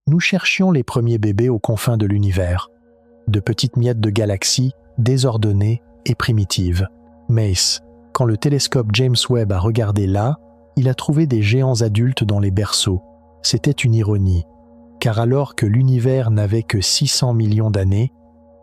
nous cherchions les premiers bébés aux confins de l'univers, de petites miettes de galaxies désordonnées et primitives. Mais, quand le télescope James Webb a regardé là, il a trouvé des géants adultes dans les berceaux. C'était une ironie, car alors que l'univers n'avait que 600 millions d'années,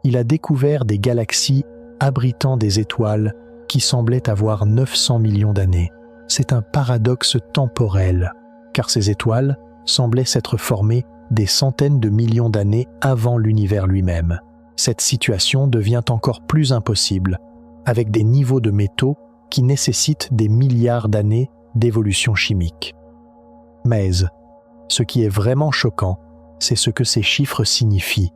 il a découvert des galaxies abritant des étoiles qui semblaient avoir 900 millions d'années. C'est un paradoxe temporel, car ces étoiles semblaient s'être formées des centaines de millions d'années avant l'univers lui-même. Cette situation devient encore plus impossible, avec des niveaux de métaux qui nécessitent des milliards d'années d'évolution chimique. Mais, ce qui est vraiment choquant, c'est ce que ces chiffres signifient.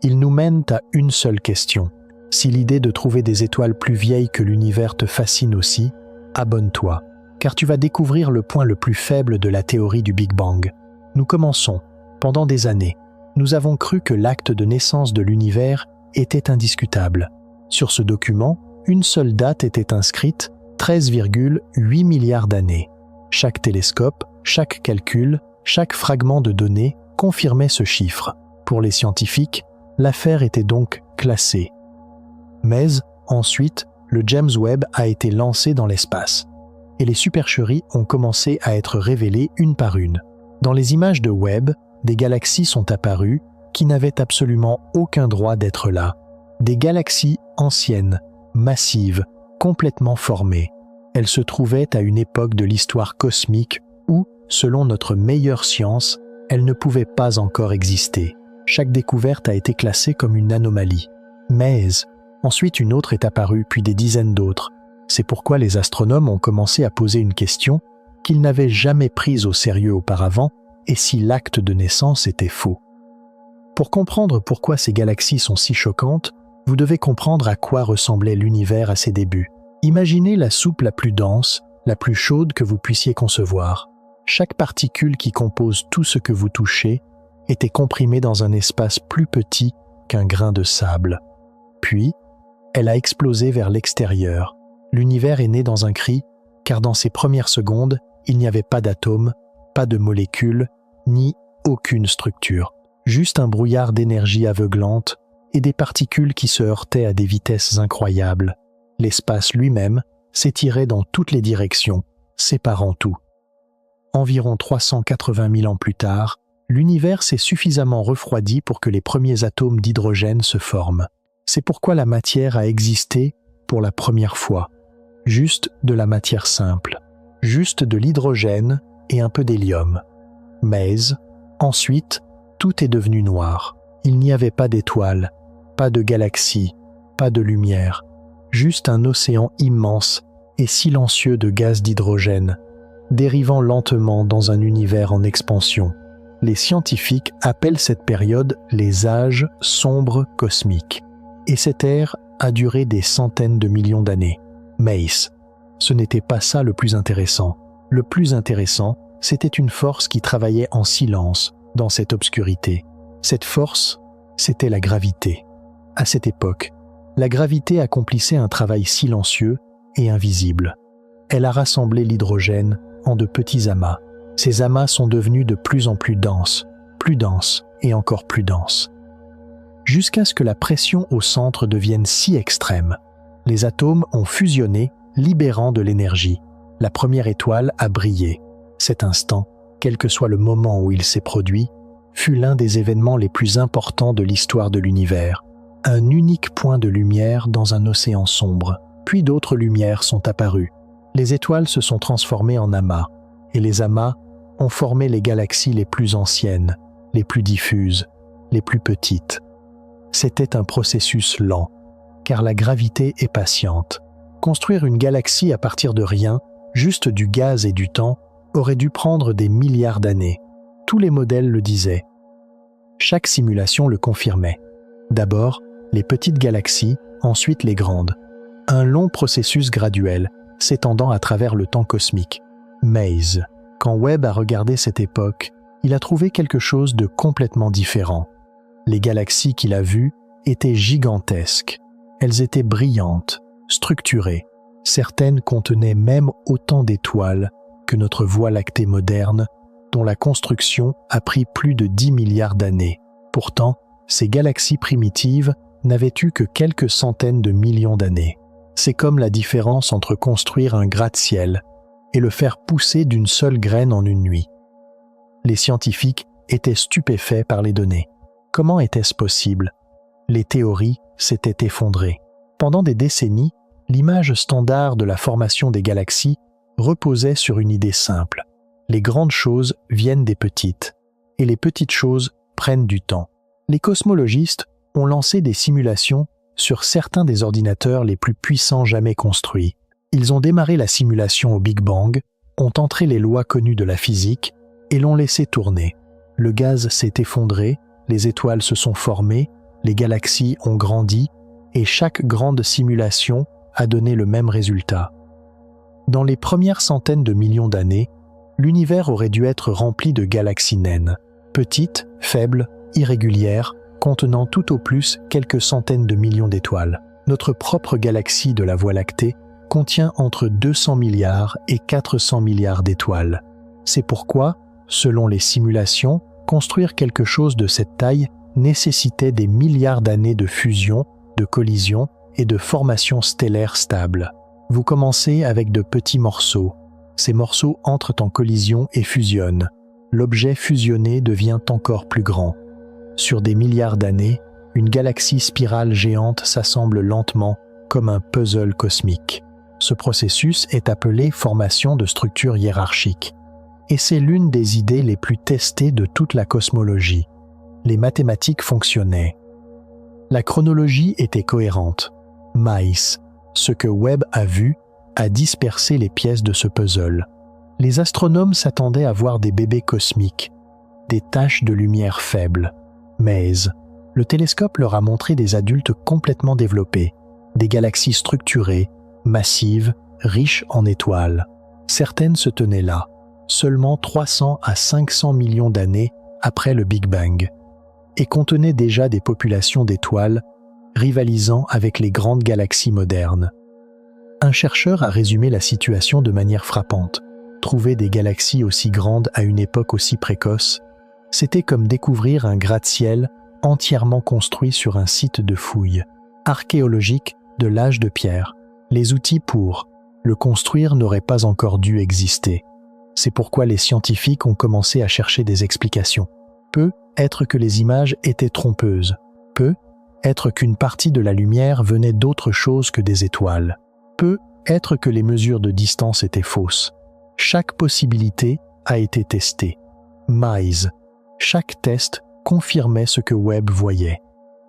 Ils nous mènent à une seule question. Si l'idée de trouver des étoiles plus vieilles que l'univers te fascine aussi, abonne-toi, car tu vas découvrir le point le plus faible de la théorie du Big Bang. Nous commençons. Pendant des années, nous avons cru que l'acte de naissance de l'univers était indiscutable. Sur ce document, une seule date était inscrite, 13,8 milliards d'années. Chaque télescope, chaque calcul, chaque fragment de données confirmait ce chiffre. Pour les scientifiques, l'affaire était donc classée. Mais, ensuite, le James Webb a été lancé dans l'espace, et les supercheries ont commencé à être révélées une par une. Dans les images de Webb, des galaxies sont apparues qui n'avaient absolument aucun droit d'être là. Des galaxies anciennes, massives, complètement formées. Elles se trouvaient à une époque de l'histoire cosmique où, selon notre meilleure science, elles ne pouvaient pas encore exister. Chaque découverte a été classée comme une anomalie. Mais, ensuite une autre est apparue, puis des dizaines d'autres. C'est pourquoi les astronomes ont commencé à poser une question qu'ils n'avaient jamais prise au sérieux auparavant, et si l'acte de naissance était faux. Pour comprendre pourquoi ces galaxies sont si choquantes, vous devez comprendre à quoi ressemblait l'univers à ses débuts. Imaginez la soupe la plus dense, la plus chaude que vous puissiez concevoir. Chaque particule qui compose tout ce que vous touchez était comprimée dans un espace plus petit qu'un grain de sable. Puis, elle a explosé vers l'extérieur. L'univers est né dans un cri, car dans ses premières secondes, il n'y avait pas d'atomes, pas de molécules, ni aucune structure. Juste un brouillard d'énergie aveuglante et des particules qui se heurtaient à des vitesses incroyables. L'espace lui-même s'étirait dans toutes les directions, séparant tout. Environ 380 000 ans plus tard, l'univers s'est suffisamment refroidi pour que les premiers atomes d'hydrogène se forment. C'est pourquoi la matière a existé pour la première fois. Juste de la matière simple, juste de l'hydrogène et un peu d'hélium. Mais, ensuite, tout est devenu noir. Il n'y avait pas d'étoiles, pas de galaxies, pas de lumière, juste un océan immense et silencieux de gaz d'hydrogène, dérivant lentement dans un univers en expansion. Les scientifiques appellent cette période les âges sombres cosmiques. Et cette ère a duré des centaines de millions d'années. Mais ce n'était pas ça le plus intéressant. Le plus intéressant, c'était une force qui travaillait en silence dans cette obscurité. Cette force, c'était la gravité. À cette époque, la gravité accomplissait un travail silencieux et invisible. Elle a rassemblé l'hydrogène en de petits amas. Ces amas sont devenus de plus en plus denses et encore plus denses. Jusqu'à ce que la pression au centre devienne si extrême. Les atomes ont fusionné, libérant de l'énergie. La première étoile a brillé. Cet instant, quel que soit le moment où il s'est produit, fut l'un des événements les plus importants de l'histoire de l'univers. Un unique point de lumière dans un océan sombre. Puis d'autres lumières sont apparues. Les étoiles se sont transformées en amas, et les amas ont formé les galaxies les plus anciennes, les plus diffuses, les plus petites. C'était un processus lent, car la gravité est patiente. Construire une galaxie à partir de rien, juste du gaz et du temps, aurait dû prendre des milliards d'années. Tous les modèles le disaient. Chaque simulation le confirmait. D'abord, les petites galaxies, ensuite les grandes. Un long processus graduel, s'étendant à travers le temps cosmique. Mais, quand Webb a regardé cette époque, il a trouvé quelque chose de complètement différent. Les galaxies qu'il a vues étaient gigantesques. Elles étaient brillantes, structurées. Certaines contenaient même autant d'étoiles que notre Voie lactée moderne, dont la construction a pris plus de 10 milliards d'années. Pourtant, ces galaxies primitives n'avaient eu que quelques centaines de millions d'années. C'est comme la différence entre construire un gratte-ciel et le faire pousser d'une seule graine en une nuit. Les scientifiques étaient stupéfaits par les données. Comment était-ce possible? Les théories s'étaient effondrées. Pendant des décennies, l'image standard de la formation des galaxies reposait sur une idée simple. Les grandes choses viennent des petites, et les petites choses prennent du temps. Les cosmologistes ont lancé des simulations sur certains des ordinateurs les plus puissants jamais construits. Ils ont démarré la simulation au Big Bang, ont entré les lois connues de la physique et l'ont laissé tourner. Le gaz s'est effondré, les étoiles se sont formées, les galaxies ont grandi et chaque grande simulation a donné le même résultat. Dans les premières centaines de millions d'années, l'univers aurait dû être rempli de galaxies naines, petites, faibles, irrégulières, contenant tout au plus quelques centaines de millions d'étoiles. Notre propre galaxie de la Voie lactée contient entre 200 milliards et 400 milliards d'étoiles. C'est pourquoi, selon les simulations, construire quelque chose de cette taille nécessitait des milliards d'années de fusion, de collision et de formation stellaire stable. Vous commencez avec de petits morceaux. Ces morceaux entrent en collision et fusionnent. L'objet fusionné devient encore plus grand. Sur des milliards d'années, une galaxie spirale géante s'assemble lentement comme un puzzle cosmique. Ce processus est appelé formation de structures hiérarchiques. Et c'est l'une des idées les plus testées de toute la cosmologie. Les mathématiques fonctionnaient. La chronologie était cohérente. Maïs, ce que Webb a vu, a dispersé les pièces de ce puzzle. Les astronomes s'attendaient à voir des bébés cosmiques, des taches de lumière faibles. Mais le télescope leur a montré des adultes complètement développés, des galaxies structurées, massives, riches en étoiles. Certaines se tenaient là, seulement 300 à 500 millions d'années après le Big Bang, et contenaient déjà des populations d'étoiles rivalisant avec les grandes galaxies modernes. Un chercheur a résumé la situation de manière frappante. Trouver des galaxies aussi grandes à une époque aussi précoce, c'était comme découvrir un gratte-ciel entièrement construit sur un site de fouilles archéologiques de l'âge de pierre. Les outils pour le construire n'auraient pas encore dû exister. C'est pourquoi les scientifiques ont commencé à chercher des explications. Peut être que les images étaient trompeuses. Peut être qu'une partie de la lumière venait d'autre chose que des étoiles. Peut être que les mesures de distance étaient fausses. Chaque possibilité a été testée. Mais chaque test confirmait ce que Webb voyait.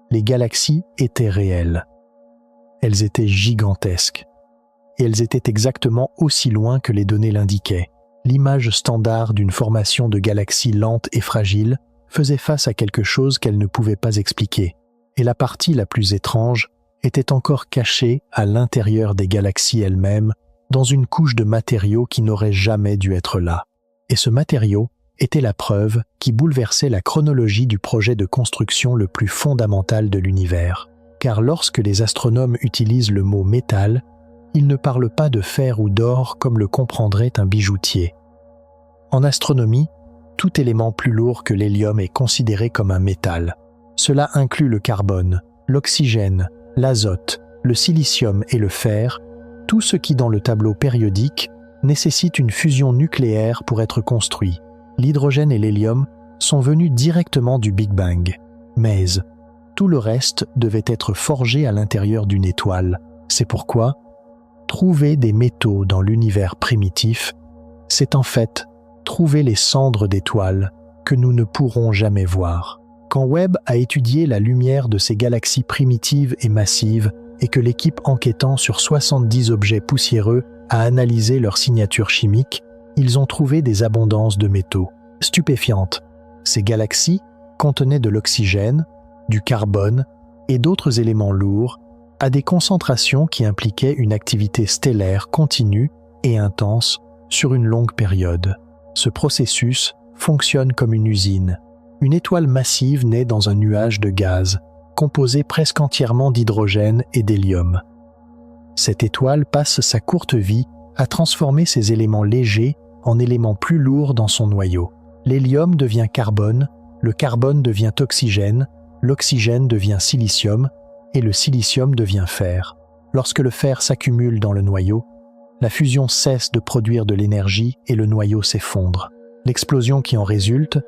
Les galaxies étaient réelles. Elles étaient gigantesques. Et elles étaient exactement aussi loin que les données l'indiquaient. L'image standard d'une formation de galaxies lente et fragile faisait face à quelque chose qu'elle ne pouvait pas expliquer. Et la partie la plus étrange était encore cachée à l'intérieur des galaxies elles-mêmes, dans une couche de matériaux qui n'aurait jamais dû être là. Et ce matériau était la preuve qui bouleversait la chronologie du projet de construction le plus fondamental de l'univers. Car lorsque les astronomes utilisent le mot « métal », ils ne parlent pas de fer ou d'or comme le comprendrait un bijoutier. En astronomie, tout élément plus lourd que l'hélium est considéré comme un métal. Cela inclut le carbone, l'oxygène, l'azote, le silicium et le fer, tout ce qui dans le tableau périodique nécessite une fusion nucléaire pour être construit. L'hydrogène et l'hélium sont venus directement du Big Bang. Mais tout le reste devait être forgé à l'intérieur d'une étoile. C'est pourquoi trouver des métaux dans l'univers primitif, c'est en fait trouver les cendres d'étoiles que nous ne pourrons jamais voir. Quand Webb a étudié la lumière de ces galaxies primitives et massives et que l'équipe enquêtant sur 70 objets poussiéreux a analysé leur signature chimique, ils ont trouvé des abondances de métaux stupéfiantes. Ces galaxies contenaient de l'oxygène, du carbone et d'autres éléments lourds à des concentrations qui impliquaient une activité stellaire continue et intense sur une longue période. Ce processus fonctionne comme une usine. Une étoile massive naît dans un nuage de gaz, composé presque entièrement d'hydrogène et d'hélium. Cette étoile passe sa courte vie à transformer ces éléments légers en éléments plus lourds dans son noyau. L'hélium devient carbone, le carbone devient oxygène, l'oxygène devient silicium et le silicium devient fer. Lorsque le fer s'accumule dans le noyau, la fusion cesse de produire de l'énergie et le noyau s'effondre. L'explosion qui en résulte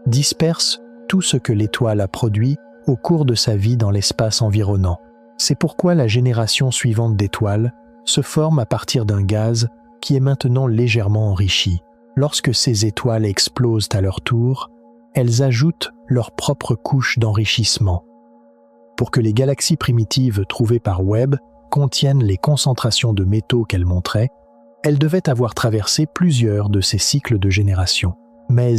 disperse tout ce que l'étoile a produit au cours de sa vie dans l'espace environnant. C'est pourquoi la génération suivante d'étoiles se forme à partir d'un gaz qui est maintenant légèrement enrichi. Lorsque ces étoiles explosent à leur tour, elles ajoutent leur propre couche d'enrichissement. Pour que les galaxies primitives trouvées par Webb contiennent les concentrations de métaux qu'elles montraient, elles devaient avoir traversé plusieurs de ces cycles de génération. Mais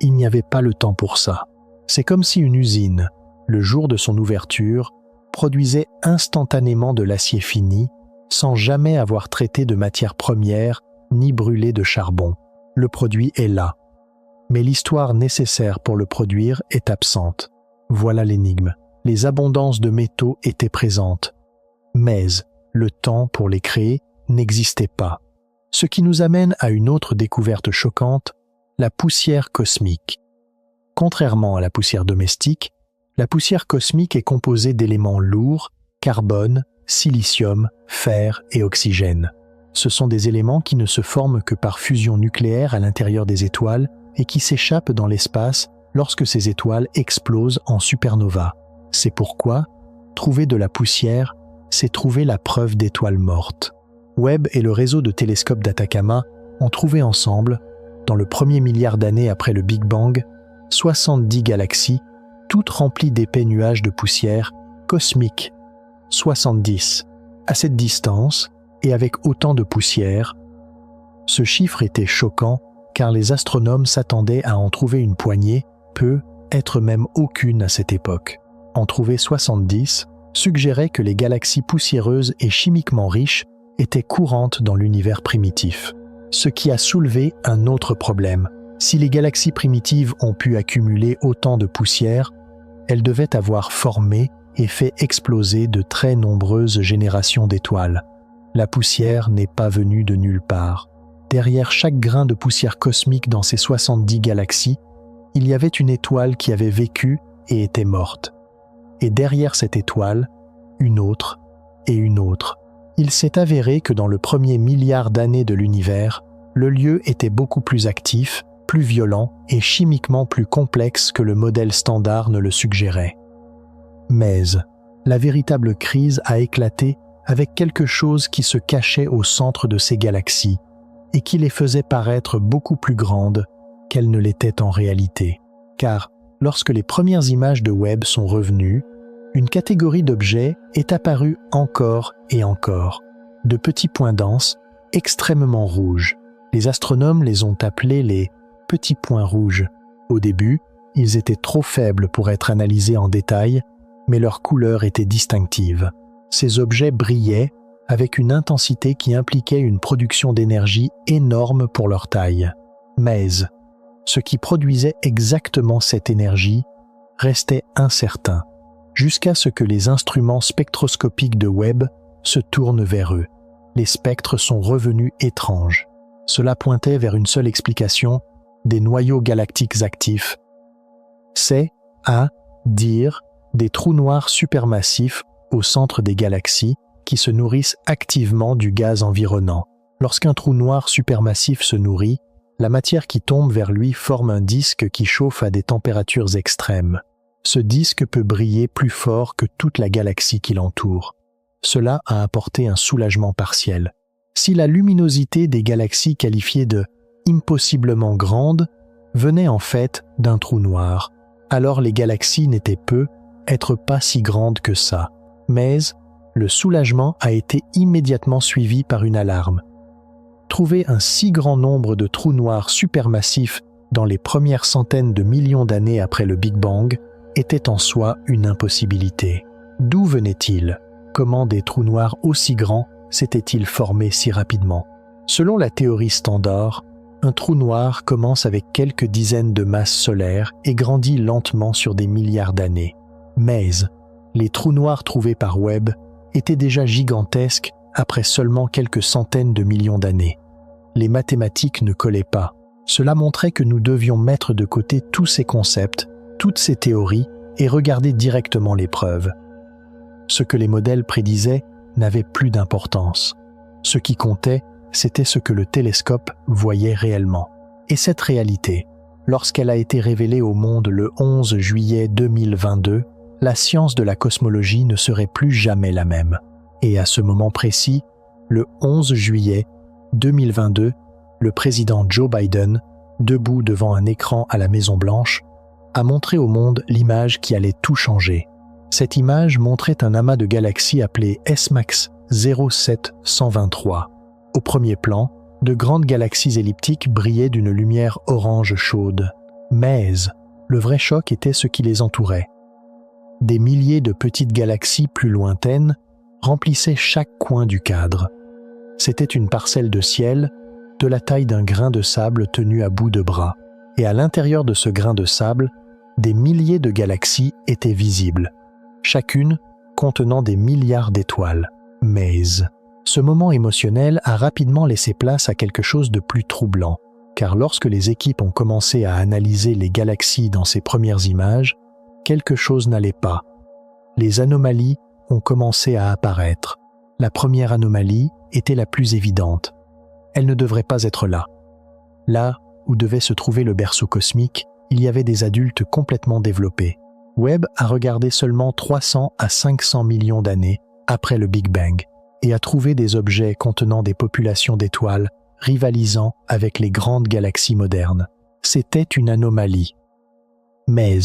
il n'y avait pas le temps pour ça. C'est comme si une usine, le jour de son ouverture, produisait instantanément de l'acier fini, sans jamais avoir traité de matière première ni brûlé de charbon. Le produit est là. Mais l'histoire nécessaire pour le produire est absente. Voilà l'énigme. Les abondances de métaux étaient présentes, mais le temps pour les créer n'existait pas. Ce qui nous amène à une autre découverte choquante, la poussière cosmique. Contrairement à la poussière domestique, la poussière cosmique est composée d'éléments lourds, carbone, silicium, fer et oxygène. Ce sont des éléments qui ne se forment que par fusion nucléaire à l'intérieur des étoiles et qui s'échappent dans l'espace lorsque ces étoiles explosent en supernova. C'est pourquoi trouver de la poussière, c'est trouver la preuve d'étoiles mortes. Webb et le réseau de télescopes d'Atacama ont trouvé ensemble, dans le premier milliard d'années après le Big Bang, 70 galaxies, toutes remplies d'épais nuages de poussière cosmique. 70. À cette distance, et avec autant de poussière, ce chiffre était choquant car les astronomes s'attendaient à en trouver une poignée, peu, être même aucune à cette époque. En trouver 70 suggérait que les galaxies poussiéreuses et chimiquement riches étaient courantes dans l'univers primitif. Ce qui a soulevé un autre problème. Si les galaxies primitives ont pu accumuler autant de poussière, elles devaient avoir formé et fait exploser de très nombreuses générations d'étoiles. La poussière n'est pas venue de nulle part. Derrière chaque grain de poussière cosmique dans ces 70 galaxies, il y avait une étoile qui avait vécu et était morte. Et derrière cette étoile, une autre et une autre. Il s'est avéré que dans le premier milliard d'années de l'univers, le lieu était beaucoup plus actif, plus violent et chimiquement plus complexe que le modèle standard ne le suggérait. Mais la véritable crise a éclaté avec quelque chose qui se cachait au centre de ces galaxies et qui les faisait paraître beaucoup plus grandes qu'elles ne l'étaient en réalité. Car lorsque les premières images de Webb sont revenues, une catégorie d'objets est apparue encore et encore, de petits points denses, extrêmement rouges. Les astronomes les ont appelés les « petits points rouges ». Au début, ils étaient trop faibles pour être analysés en détail, mais leur couleur était distinctive. Ces objets brillaient avec une intensité qui impliquait une production d'énergie énorme pour leur taille. Mais ce qui produisait exactement cette énergie restait incertain, jusqu'à ce que les instruments spectroscopiques de Webb se tournent vers eux. Les spectres sont revenus étranges. Cela pointait vers une seule explication, des noyaux galactiques actifs. C'est, à dire, des trous noirs supermassifs au centre des galaxies qui se nourrissent activement du gaz environnant. Lorsqu'un trou noir supermassif se nourrit, la matière qui tombe vers lui forme un disque qui chauffe à des températures extrêmes. Ce disque peut briller plus fort que toute la galaxie qui l'entoure. Cela a apporté un soulagement partiel. Si la luminosité des galaxies qualifiées de « impossiblement grandes » venait en fait d'un trou noir, alors les galaxies n'étaient être pas si grandes que ça. Mais le soulagement a été immédiatement suivi par une alarme. Trouver un si grand nombre de trous noirs supermassifs dans les premières centaines de millions d'années après le Big Bang était en soi une impossibilité. D'où venaient-ils? Comment des trous noirs aussi grands s'étaient-ils formés si rapidement? Selon la théorie standard, un trou noir commence avec quelques dizaines de masses solaires et grandit lentement sur des milliards d'années. Mais les trous noirs trouvés par Webb étaient déjà gigantesques après seulement quelques centaines de millions d'années. Les mathématiques ne collaient pas. Cela montrait que nous devions mettre de côté tous ces concepts, toutes ces théories et regarder directement les preuves. Ce que les modèles prédisaient n'avait plus d'importance. Ce qui comptait, c'était ce que le télescope voyait réellement. Et cette réalité, lorsqu'elle a été révélée au monde le 11 juillet 2022, la science de la cosmologie ne serait plus jamais la même. Et à ce moment précis, le 11 juillet 2022, le président Joe Biden, debout devant un écran à la Maison-Blanche, a montré au monde l'image qui allait tout changer. Cette image montrait un amas de galaxies appelé SMACS 07123. Au premier plan, de grandes galaxies elliptiques brillaient d'une lumière orange chaude. Mais le vrai choc était ce qui les entourait. Des milliers de petites galaxies plus lointaines remplissaient chaque coin du cadre. C'était une parcelle de ciel de la taille d'un grain de sable tenu à bout de bras. Et à l'intérieur de ce grain de sable, des milliers de galaxies étaient visibles, chacune contenant des milliards d'étoiles. Mais ce moment émotionnel a rapidement laissé place à quelque chose de plus troublant, car lorsque les équipes ont commencé à analyser les galaxies dans ces premières images, quelque chose n'allait pas. Les anomalies ont commencé à apparaître. La première anomalie était la plus évidente. Elle ne devrait pas être là. Là où devait se trouver le berceau cosmique, il y avait des adultes complètement développés. Webb a regardé seulement 300 à 500 millions d'années après le Big Bang et a trouvé des objets contenant des populations d'étoiles rivalisant avec les grandes galaxies modernes. C'était une anomalie. Mais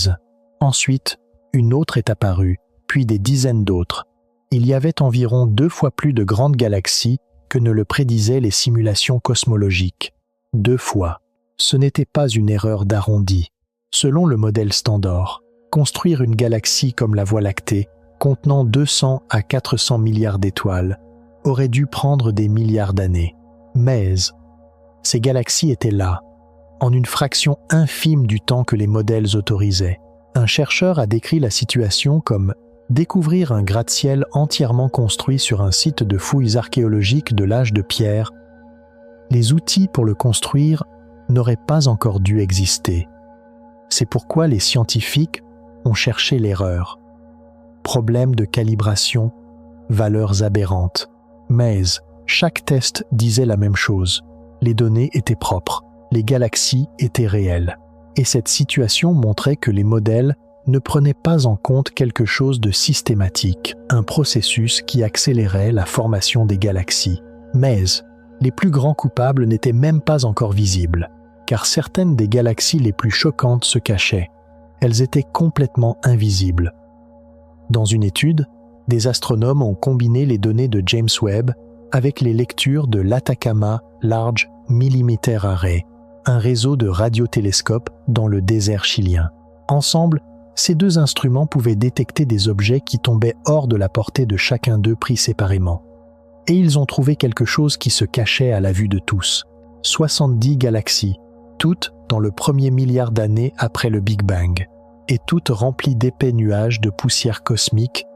ensuite, une autre est apparue, puis des dizaines d'autres. Il y avait environ 2 fois plus de grandes galaxies que ne le prédisaient les simulations cosmologiques. 2 fois. Ce n'était pas une erreur d'arrondi. Selon le modèle standard, construire une galaxie comme la Voie lactée, contenant 200 à 400 milliards d'étoiles, aurait dû prendre des milliards d'années. Mais ces galaxies étaient là, en une fraction infime du temps que les modèles autorisaient. Un chercheur a décrit la situation comme « découvrir un gratte-ciel entièrement construit sur un site de fouilles archéologiques de l'âge de pierre. Les outils pour le construire n'auraient pas encore dû exister. C'est pourquoi les scientifiques ont cherché l'erreur. Problème de calibration, valeurs aberrantes. Mais chaque test disait la même chose. Les données étaient propres, les galaxies étaient réelles. Et cette situation montrait que les modèles ne prenaient pas en compte quelque chose de systématique, un processus qui accélérait la formation des galaxies. Mais les plus grands coupables n'étaient même pas encore visibles, car certaines des galaxies les plus choquantes se cachaient. Elles étaient complètement invisibles. Dans une étude, des astronomes ont combiné les données de James Webb avec les lectures de l'Atacama Large Millimeter Array, un réseau de radiotélescopes dans le désert chilien. Ensemble, ces 2 instruments pouvaient détecter des objets qui tombaient hors de la portée de chacun d'eux pris séparément. Et ils ont trouvé quelque chose qui se cachait à la vue de tous. 70 galaxies, toutes dans le premier milliard d'années après le Big Bang, et toutes remplies d'épais nuages de poussière cosmique.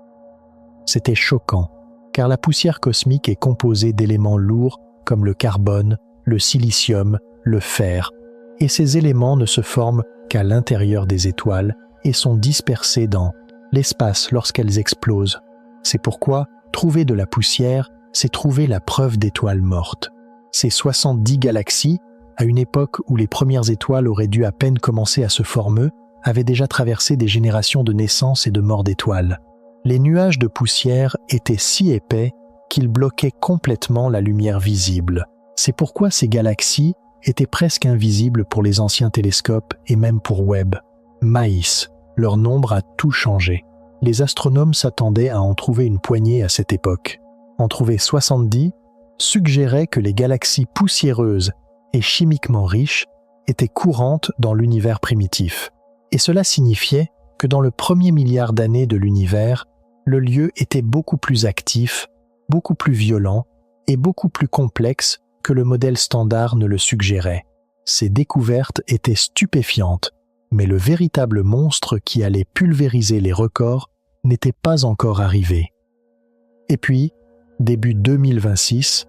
C'était choquant, car la poussière cosmique est composée d'éléments lourds comme le carbone, le silicium, le fer, et ces éléments ne se forment qu'à l'intérieur des étoiles et sont dispersés dans l'espace lorsqu'elles explosent. C'est pourquoi trouver de la poussière, c'est trouver la preuve d'étoiles mortes. Ces 70 galaxies, à une époque où les premières étoiles auraient dû à peine commencer à se former, avaient déjà traversé des générations de naissance et de mort d'étoiles. Les nuages de poussière étaient si épais qu'ils bloquaient complètement la lumière visible. C'est pourquoi ces galaxies étaient presque invisibles pour les anciens télescopes et même pour Webb. Maïs, leur nombre a tout changé. Les astronomes s'attendaient à en trouver une poignée à cette époque. En trouver 70 suggérait que les galaxies poussiéreuses et chimiquement riches étaient courantes dans l'univers primitif. Et cela signifiait que dans le premier milliard d'années de l'univers, le lieu était beaucoup plus actif, beaucoup plus violent et beaucoup plus complexe que le modèle standard ne le suggérait. Ces découvertes étaient stupéfiantes, mais le véritable monstre qui allait pulvériser les records n'était pas encore arrivé. Et puis, début 2026,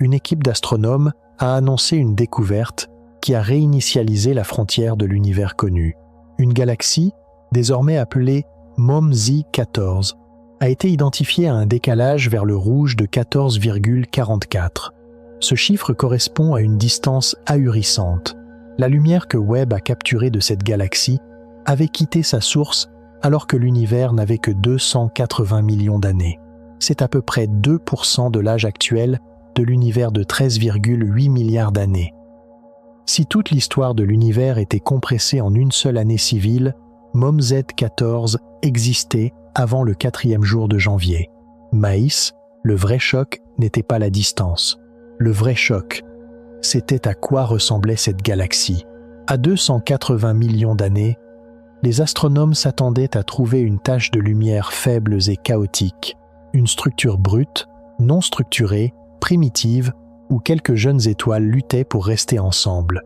une équipe d'astronomes a annoncé une découverte qui a réinitialisé la frontière de l'univers connu. Une galaxie, désormais appelée MOMZ-14, a été identifiée à un décalage vers le rouge de 14,44. Ce chiffre correspond à une distance ahurissante. La lumière que Webb a capturée de cette galaxie avait quitté sa source alors que l'univers n'avait que 280 millions d'années. C'est à peu près 2% de l'âge actuel de l'univers de 13,8 milliards d'années. Si toute l'histoire de l'univers était compressée en une seule année civile, MOMZ-14 existait avant le 4e jour de janvier. Maïs, le vrai choc n'était pas la distance. Le vrai choc, c'était à quoi ressemblait cette galaxie. À 280 millions d'années, les astronomes s'attendaient à trouver une tache de lumière faible et chaotique, une structure brute, non structurée, primitive, où quelques jeunes étoiles luttaient pour rester ensemble.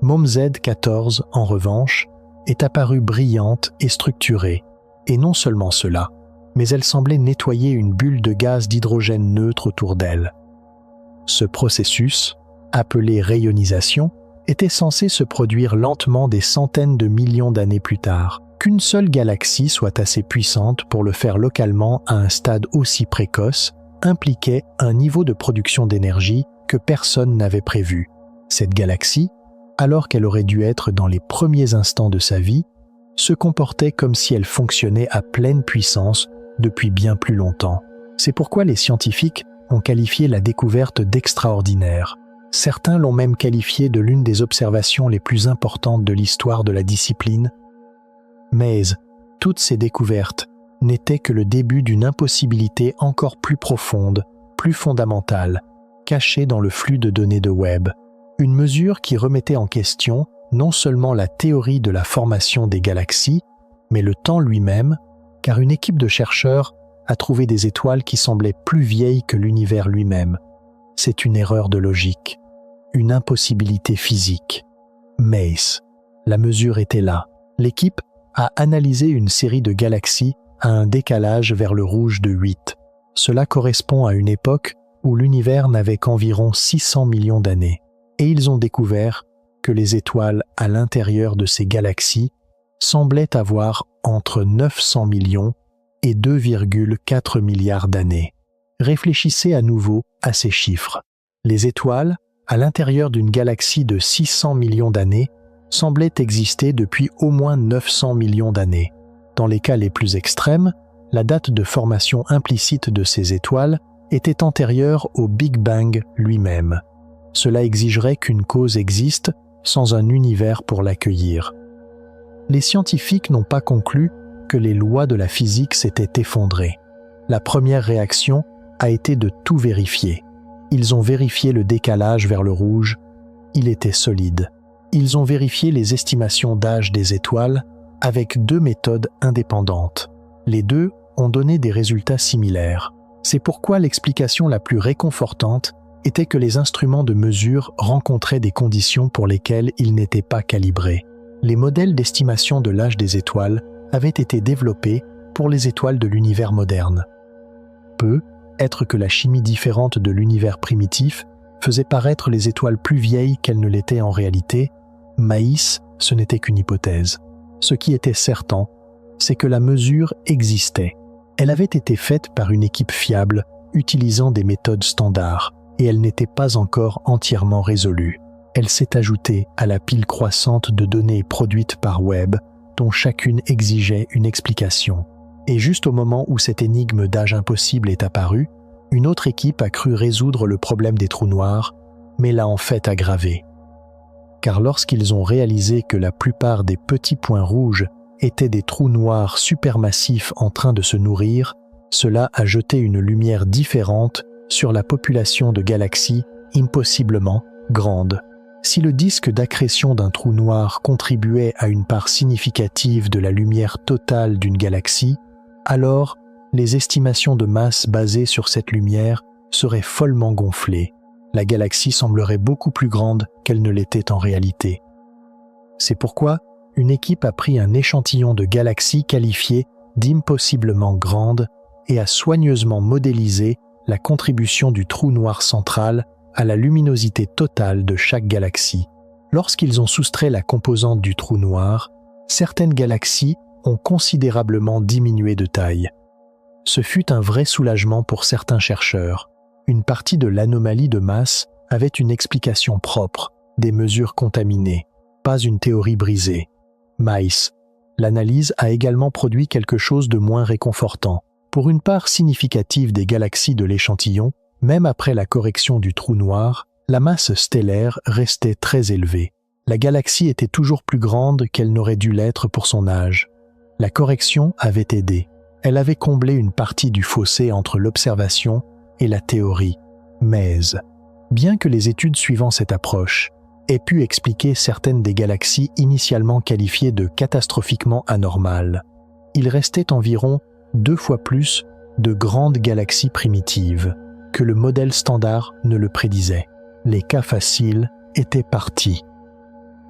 MOMZ-14, en revanche, est apparue brillante et structurée, et non seulement cela, mais elle semblait nettoyer une bulle de gaz d'hydrogène neutre autour d'elle. Ce processus, appelé rayonisation, était censé se produire lentement des centaines de millions d'années plus tard. Qu'une seule galaxie soit assez puissante pour le faire localement à un stade aussi précoce impliquait un niveau de production d'énergie que personne n'avait prévu. Cette galaxie, alors qu'elle aurait dû être dans les premiers instants de sa vie, se comportait comme si elle fonctionnait à pleine puissance depuis bien plus longtemps. C'est pourquoi les scientifiques ont qualifié la découverte d'extraordinaire. Certains l'ont même qualifiée de l'une des observations les plus importantes de l'histoire de la discipline. Mais toutes ces découvertes n'étaient que le début d'une impossibilité encore plus profonde, plus fondamentale, cachée dans le flux de données de Webb. Une mesure qui remettait en question non seulement la théorie de la formation des galaxies, mais le temps lui-même, car une équipe de chercheurs a trouvé des étoiles qui semblaient plus vieilles que l'univers lui-même. C'est une erreur de logique, une impossibilité physique. Mais la mesure était là. L'équipe a analysé une série de galaxies à un décalage vers le rouge de 8. Cela correspond à une époque où l'univers n'avait qu'environ 600 millions d'années. Et ils ont découvert que les étoiles à l'intérieur de ces galaxies semblaient avoir entre 900 millions et 2,4 milliards d'années. Réfléchissez à nouveau à ces chiffres. Les étoiles, à l'intérieur d'une galaxie de 600 millions d'années, semblaient exister depuis au moins 900 millions d'années. Dans les cas les plus extrêmes, la date de formation implicite de ces étoiles était antérieure au Big Bang lui-même. Cela exigerait qu'une cause existe sans un univers pour l'accueillir. Les scientifiques n'ont pas conclu que les lois de la physique s'étaient effondrées. La première réaction a été de tout vérifier. Ils ont vérifié le décalage vers le rouge, il était solide. Ils ont vérifié les estimations d'âge des étoiles avec 2 méthodes indépendantes. Les deux ont donné des résultats similaires. C'est pourquoi l'explication la plus réconfortante était que les instruments de mesure rencontraient des conditions pour lesquelles ils n'étaient pas calibrés. Les modèles d'estimation de l'âge des étoiles avaient été développés pour les étoiles de l'univers moderne. Peut être que la chimie différente de l'univers primitif faisait paraître les étoiles plus vieilles qu'elles ne l'étaient en réalité. Maïs, ce n'était qu'une hypothèse. Ce qui était certain, c'est que la mesure existait. Elle avait été faite par une équipe fiable, utilisant des méthodes standards, et elle n'était pas encore entièrement résolue. Elle s'est ajoutée à la pile croissante de données produites par Webb, dont chacune exigeait une explication. Et juste au moment où cette énigme d'âge impossible est apparue, une autre équipe a cru résoudre le problème des trous noirs, mais l'a en fait aggravé. Car lorsqu'ils ont réalisé que la plupart des petits points rouges étaient des trous noirs supermassifs en train de se nourrir, cela a jeté une lumière différente sur la population de galaxies impossiblement grandes. Si le disque d'accrétion d'un trou noir contribuait à une part significative de la lumière totale d'une galaxie, alors les estimations de masse basées sur cette lumière seraient follement gonflées. La galaxie semblerait beaucoup plus grande qu'elle ne l'était en réalité. C'est pourquoi une équipe a pris un échantillon de galaxies qualifiées d'impossiblement grandes et a soigneusement modélisé la contribution du trou noir central à la luminosité totale de chaque galaxie. Lorsqu'ils ont soustrait la composante du trou noir, certaines galaxies ont considérablement diminué de taille. Ce fut un vrai soulagement pour certains chercheurs. Une partie de l'anomalie de masse avait une explication propre, des mesures contaminées, pas une théorie brisée. Mice. L'analyse a également produit quelque chose de moins réconfortant. Pour une part significative des galaxies de l'échantillon, même après la correction du trou noir, la masse stellaire restait très élevée. La galaxie était toujours plus grande qu'elle n'aurait dû l'être pour son âge. La correction avait aidé. Elle avait comblé une partie du fossé entre l'observation et la théorie. Mais, bien que les études suivant cette approche aient pu expliquer certaines des galaxies initialement qualifiées de catastrophiquement anormales, il restait environ 2 fois plus de grandes galaxies primitives que le modèle standard ne le prédisait. Les cas faciles étaient partis.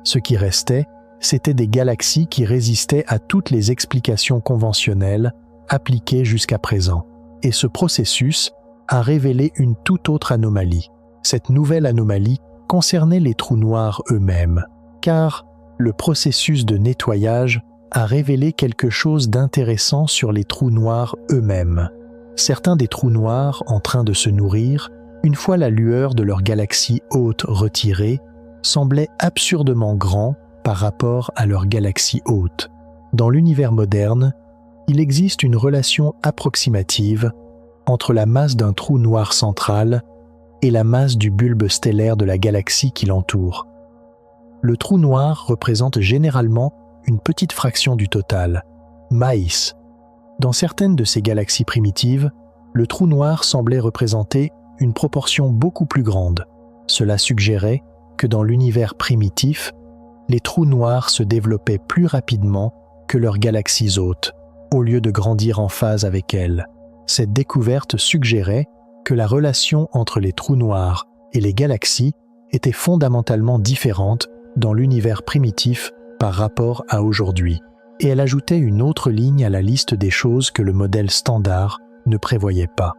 Ce qui restait, c'étaient des galaxies qui résistaient à toutes les explications conventionnelles appliquées jusqu'à présent. Et ce processus a révélé une toute autre anomalie. Cette nouvelle anomalie concernait les trous noirs eux-mêmes, car le processus de nettoyage a révélé quelque chose d'intéressant sur les trous noirs eux-mêmes. Certains des trous noirs en train de se nourrir, une fois la lueur de leur galaxie hôte retirée, semblaient absurdement grands par rapport à leur galaxie hôte. Dans l'univers moderne, il existe une relation approximative entre la masse d'un trou noir central et la masse du bulbe stellaire de la galaxie qui l'entoure. Le trou noir représente généralement une petite fraction du total, maïs. Dans certaines de ces galaxies primitives, le trou noir semblait représenter une proportion beaucoup plus grande. Cela suggérait que dans l'univers primitif, les trous noirs se développaient plus rapidement que leurs galaxies hôtes, au lieu de grandir en phase avec elles. Cette découverte suggérait que la relation entre les trous noirs et les galaxies était fondamentalement différente dans l'univers primitif par rapport à aujourd'hui. Et elle ajoutait une autre ligne à la liste des choses que le modèle standard ne prévoyait pas.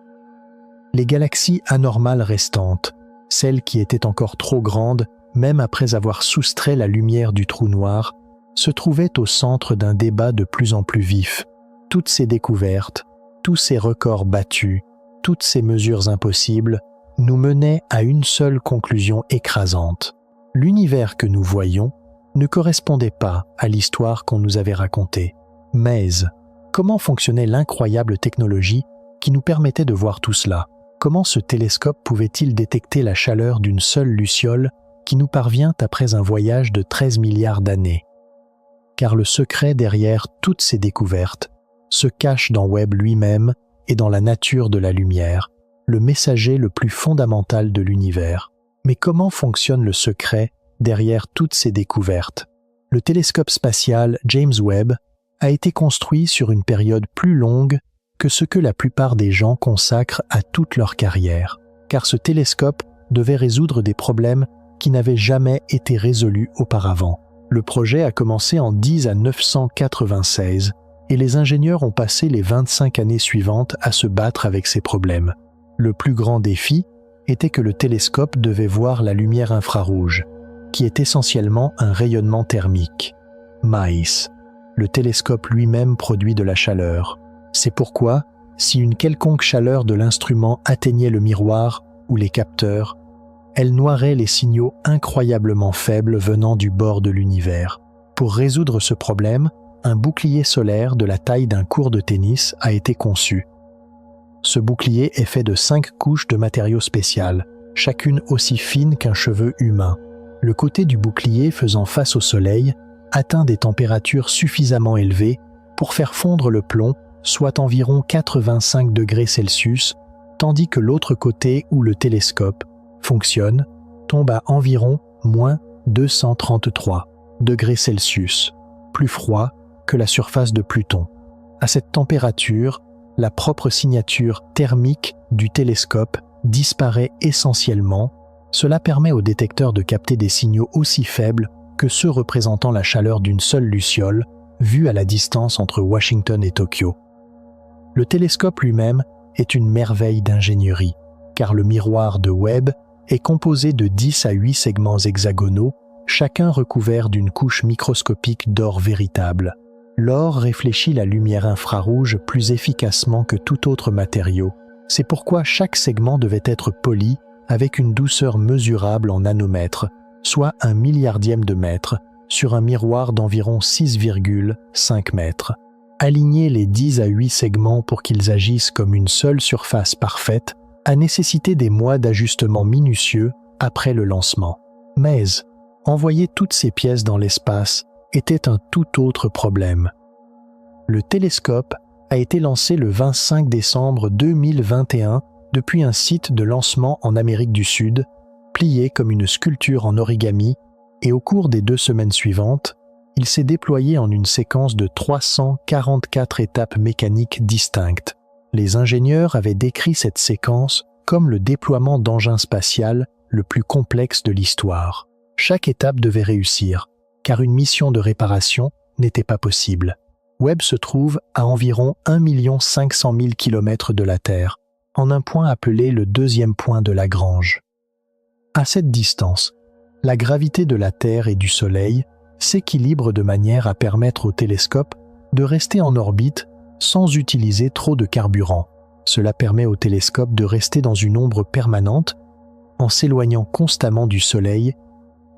Les galaxies anormales restantes, celles qui étaient encore trop grandes même après avoir soustrait la lumière du trou noir, se trouvaient au centre d'un débat de plus en plus vif. Toutes ces découvertes, tous ces records battus, toutes ces mesures impossibles nous menaient à une seule conclusion écrasante. L'univers que nous voyions ne correspondait pas à l'histoire qu'on nous avait racontée. Mais comment fonctionnait l'incroyable technologie qui nous permettait de voir tout cela? Comment ce télescope pouvait-il détecter la chaleur d'une seule luciole qui nous parvient après un voyage de 13 milliards d'années? Car le secret derrière toutes ces découvertes se cache dans Webb lui-même et dans la nature de la lumière, le messager le plus fondamental de l'univers. Mais comment fonctionne le secret derrière toutes ces découvertes? Le télescope spatial James Webb a été construit sur une période plus longue que ce que la plupart des gens consacrent à toute leur carrière, car ce télescope devait résoudre des problèmes qui n'avaient jamais été résolus auparavant. Le projet a commencé en 10 à 996 et les ingénieurs ont passé les 25 années suivantes à se battre avec ces problèmes. Le plus grand défi était que le télescope devait voir la lumière infrarouge, qui est essentiellement un rayonnement thermique. MAIS. Le télescope lui-même produit de la chaleur. C'est pourquoi, si une quelconque chaleur de l'instrument atteignait le miroir ou les capteurs, elle noirait les signaux incroyablement faibles venant du bord de l'univers. Pour résoudre ce problème, un bouclier solaire de la taille d'un court de tennis a été conçu. Ce bouclier est fait de 5 couches de matériaux spécial, chacune aussi fine qu'un cheveu humain. Le côté du bouclier faisant face au soleil atteint des températures suffisamment élevées pour faire fondre le plomb, soit environ 85 degrés Celsius, tandis que l'autre côté où le télescope fonctionne tombe à environ moins 233 degrés Celsius, plus froid que la surface de Pluton. À cette température, la propre signature thermique du télescope disparaît essentiellement. Cela permet au détecteur de capter des signaux aussi faibles que ceux représentant la chaleur d'une seule luciole, vue à la distance entre Washington et Tokyo. Le télescope lui-même est une merveille d'ingénierie, car le miroir de Webb est composé de 10 à 8 segments hexagonaux chacun recouvert d'une couche microscopique d'or véritable. L'or réfléchit la lumière infrarouge plus efficacement que tout autre matériau. C'est pourquoi chaque segment devait être poli avec une douceur mesurable en nanomètres, soit 1 milliardième de mètre, sur un miroir d'environ 6,5 mètres. Aligner les 10 à 8 segments pour qu'ils agissent comme une seule surface parfaite a nécessité des mois d'ajustement minutieux après le lancement. Mais envoyer toutes ces pièces dans l'espace était un tout autre problème. Le télescope a été lancé le 25 décembre 2021 depuis un site de lancement en Amérique du Sud, plié comme une sculpture en origami, et au cours des 2 semaines suivantes, il s'est déployé en une séquence de 344 étapes mécaniques distinctes. Les ingénieurs avaient décrit cette séquence comme le déploiement d'engins spatial le plus complexe de l'histoire. Chaque étape devait réussir, car une mission de réparation n'était pas possible. Webb se trouve à environ 1 500 000 km de la Terre, en un point appelé le deuxième point de Lagrange. À cette distance, la gravité de la Terre et du Soleil s'équilibre de manière à permettre au télescope de rester en orbite sans utiliser trop de carburant. Cela permet au télescope de rester dans une ombre permanente en s'éloignant constamment du Soleil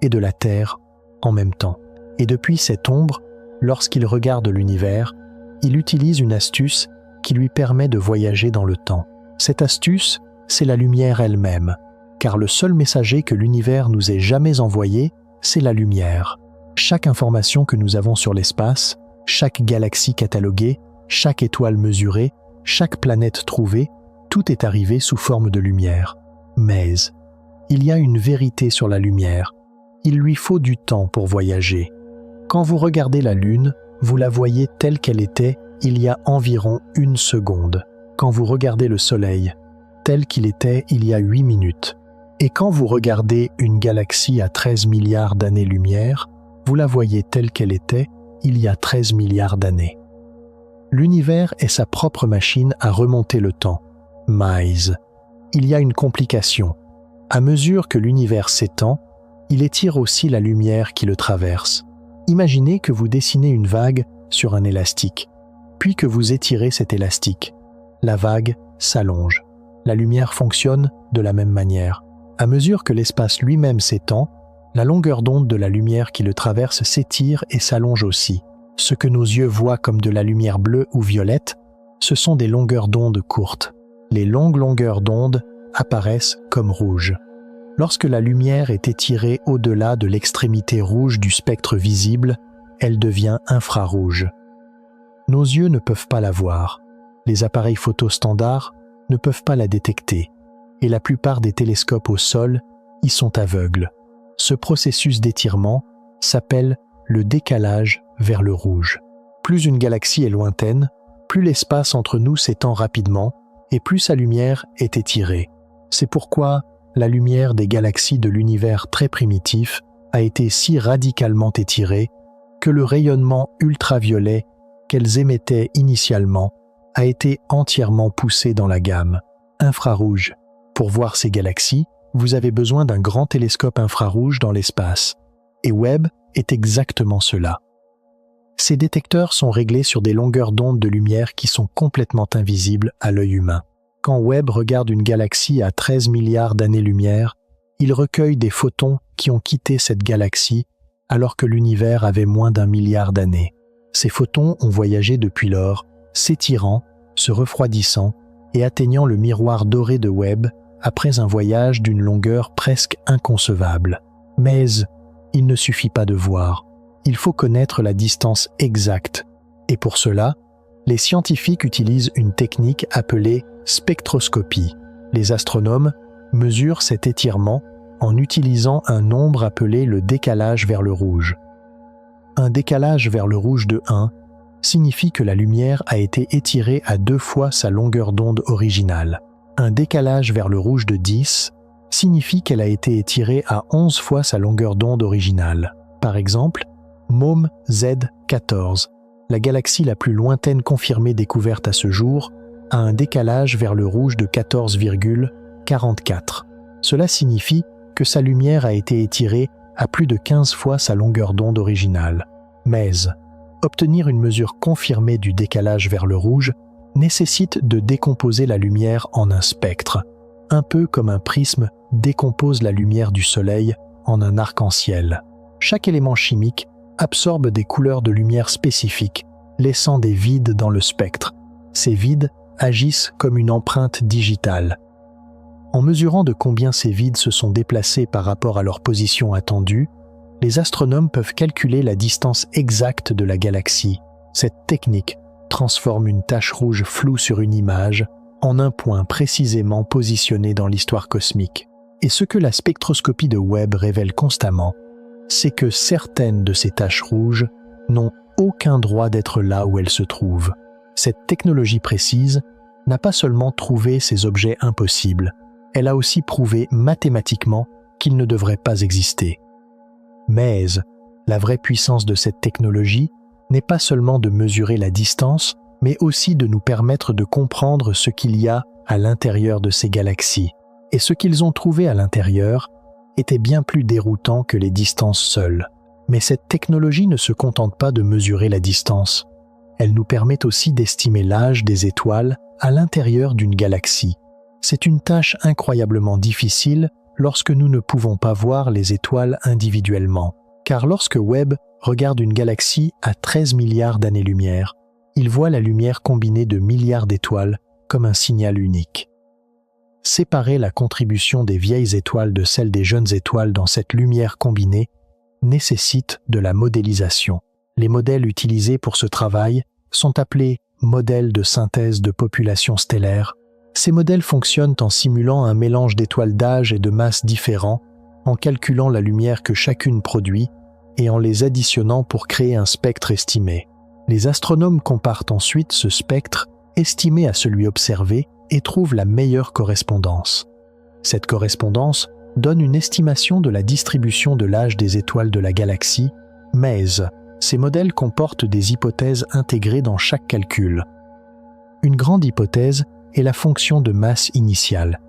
et de la Terre en même temps. Et depuis cette ombre, lorsqu'il regarde l'univers, il utilise une astuce qui lui permet de voyager dans le temps. Cette astuce, c'est la lumière elle-même, car le seul messager que l'univers nous ait jamais envoyé, c'est la lumière. Chaque information que nous avons sur l'espace, chaque galaxie cataloguée, chaque étoile mesurée, chaque planète trouvée, tout est arrivé sous forme de lumière. Mais il y a une vérité sur la lumière. Il lui faut du temps pour voyager. Quand vous regardez la Lune, vous la voyez telle qu'elle était il y a environ 1 seconde. Quand vous regardez le Soleil, tel qu'il était il y a 8 minutes. Et quand vous regardez une galaxie à 13 milliards d'années-lumière, vous la voyez telle qu'elle était il y a 13 milliards d'années. L'univers est sa propre machine à remonter le temps. Mais il y a une complication. À mesure que l'univers s'étend, il étire aussi la lumière qui le traverse. Imaginez que vous dessinez une vague sur un élastique, puis que vous étirez cet élastique. La vague s'allonge. La lumière fonctionne de la même manière. À mesure que l'espace lui-même s'étend, la longueur d'onde de la lumière qui le traverse s'étire et s'allonge aussi. Ce que nos yeux voient comme de la lumière bleue ou violette, ce sont des longueurs d'onde courtes. Les longues longueurs d'onde apparaissent comme rouges. Lorsque la lumière est étirée au-delà de l'extrémité rouge du spectre visible, elle devient infrarouge. Nos yeux ne peuvent pas la voir. Les appareils photo standards ne peuvent pas la détecter. Et la plupart des télescopes au sol y sont aveugles. Ce processus d'étirement s'appelle le décalage vers le rouge. Plus une galaxie est lointaine, plus l'espace entre nous s'étend rapidement et plus sa lumière est étirée. C'est pourquoi la lumière des galaxies de l'univers très primitif a été si radicalement étirée que le rayonnement ultraviolet qu'elles émettaient initialement a été entièrement poussé dans la gamme infrarouge. Pour voir ces galaxies, vous avez besoin d'un grand télescope infrarouge dans l'espace. Et Webb est exactement cela. Ces détecteurs sont réglés sur des longueurs d'onde de lumière qui sont complètement invisibles à l'œil humain. Quand Webb regarde une galaxie à 13 milliards d'années-lumière, il recueille des photons qui ont quitté cette galaxie alors que l'univers avait moins d'1 milliard d'années. Ces photons ont voyagé depuis lors, s'étirant, se refroidissant et atteignant le miroir doré de Webb après un voyage d'une longueur presque inconcevable. Mais il ne suffit pas de voir, il faut connaître la distance exacte. Et pour cela, les scientifiques utilisent une technique appelée spectroscopie. Les astronomes mesurent cet étirement en utilisant un nombre appelé le décalage vers le rouge. Un décalage vers le rouge de 1 signifie que la lumière a été étirée à 2 fois sa longueur d'onde originale. Un décalage vers le rouge de 10 signifie qu'elle a été étirée à 11 fois sa longueur d'onde originale. Par exemple, MOME Z14, la galaxie la plus lointaine confirmée découverte à ce jour, a un décalage vers le rouge de 14,44. Cela signifie que sa lumière a été étirée à plus de 15 fois sa longueur d'onde originale. Mais obtenir une mesure confirmée du décalage vers le rouge nécessite de décomposer la lumière en un spectre, un peu comme un prisme décompose la lumière du soleil en un arc-en-ciel. Chaque élément chimique absorbe des couleurs de lumière spécifiques, laissant des vides dans le spectre. Ces vides agissent comme une empreinte digitale. En mesurant de combien ces vides se sont déplacés par rapport à leur position attendue, les astronomes peuvent calculer la distance exacte de la galaxie. Cette technique transforme une tache rouge floue sur une image en un point précisément positionné dans l'histoire cosmique. Et ce que la spectroscopie de Webb révèle constamment, c'est que certaines de ces taches rouges n'ont aucun droit d'être là où elles se trouvent. Cette technologie précise n'a pas seulement trouvé ces objets impossibles, elle a aussi prouvé mathématiquement qu'ils ne devraient pas exister. Mais la vraie puissance de cette technologie n'est pas seulement de mesurer la distance, mais aussi de nous permettre de comprendre ce qu'il y a à l'intérieur de ces galaxies. Et ce qu'ils ont trouvé à l'intérieur était bien plus déroutant que les distances seules. Mais cette technologie ne se contente pas de mesurer la distance. Elle nous permet aussi d'estimer l'âge des étoiles à l'intérieur d'une galaxie. C'est une tâche incroyablement difficile lorsque nous ne pouvons pas voir les étoiles individuellement. Car lorsque Webb regarde une galaxie à 13 milliards d'années-lumière, il voit la lumière combinée de milliards d'étoiles comme un signal unique. Séparer la contribution des vieilles étoiles de celle des jeunes étoiles dans cette lumière combinée nécessite de la modélisation. Les modèles utilisés pour ce travail sont appelés modèles de synthèse de population stellaire. Ces modèles fonctionnent en simulant un mélange d'étoiles d'âge et de masse différents, en calculant la lumière que chacune produit et en les additionnant pour créer un spectre estimé. Les astronomes comparent ensuite ce spectre estimé à celui observé et trouvent la meilleure correspondance. Cette correspondance donne une estimation de la distribution de l'âge des étoiles de la galaxie, mais ces modèles comportent des hypothèses intégrées dans chaque calcul. Une grande hypothèse est la fonction de masse initiale.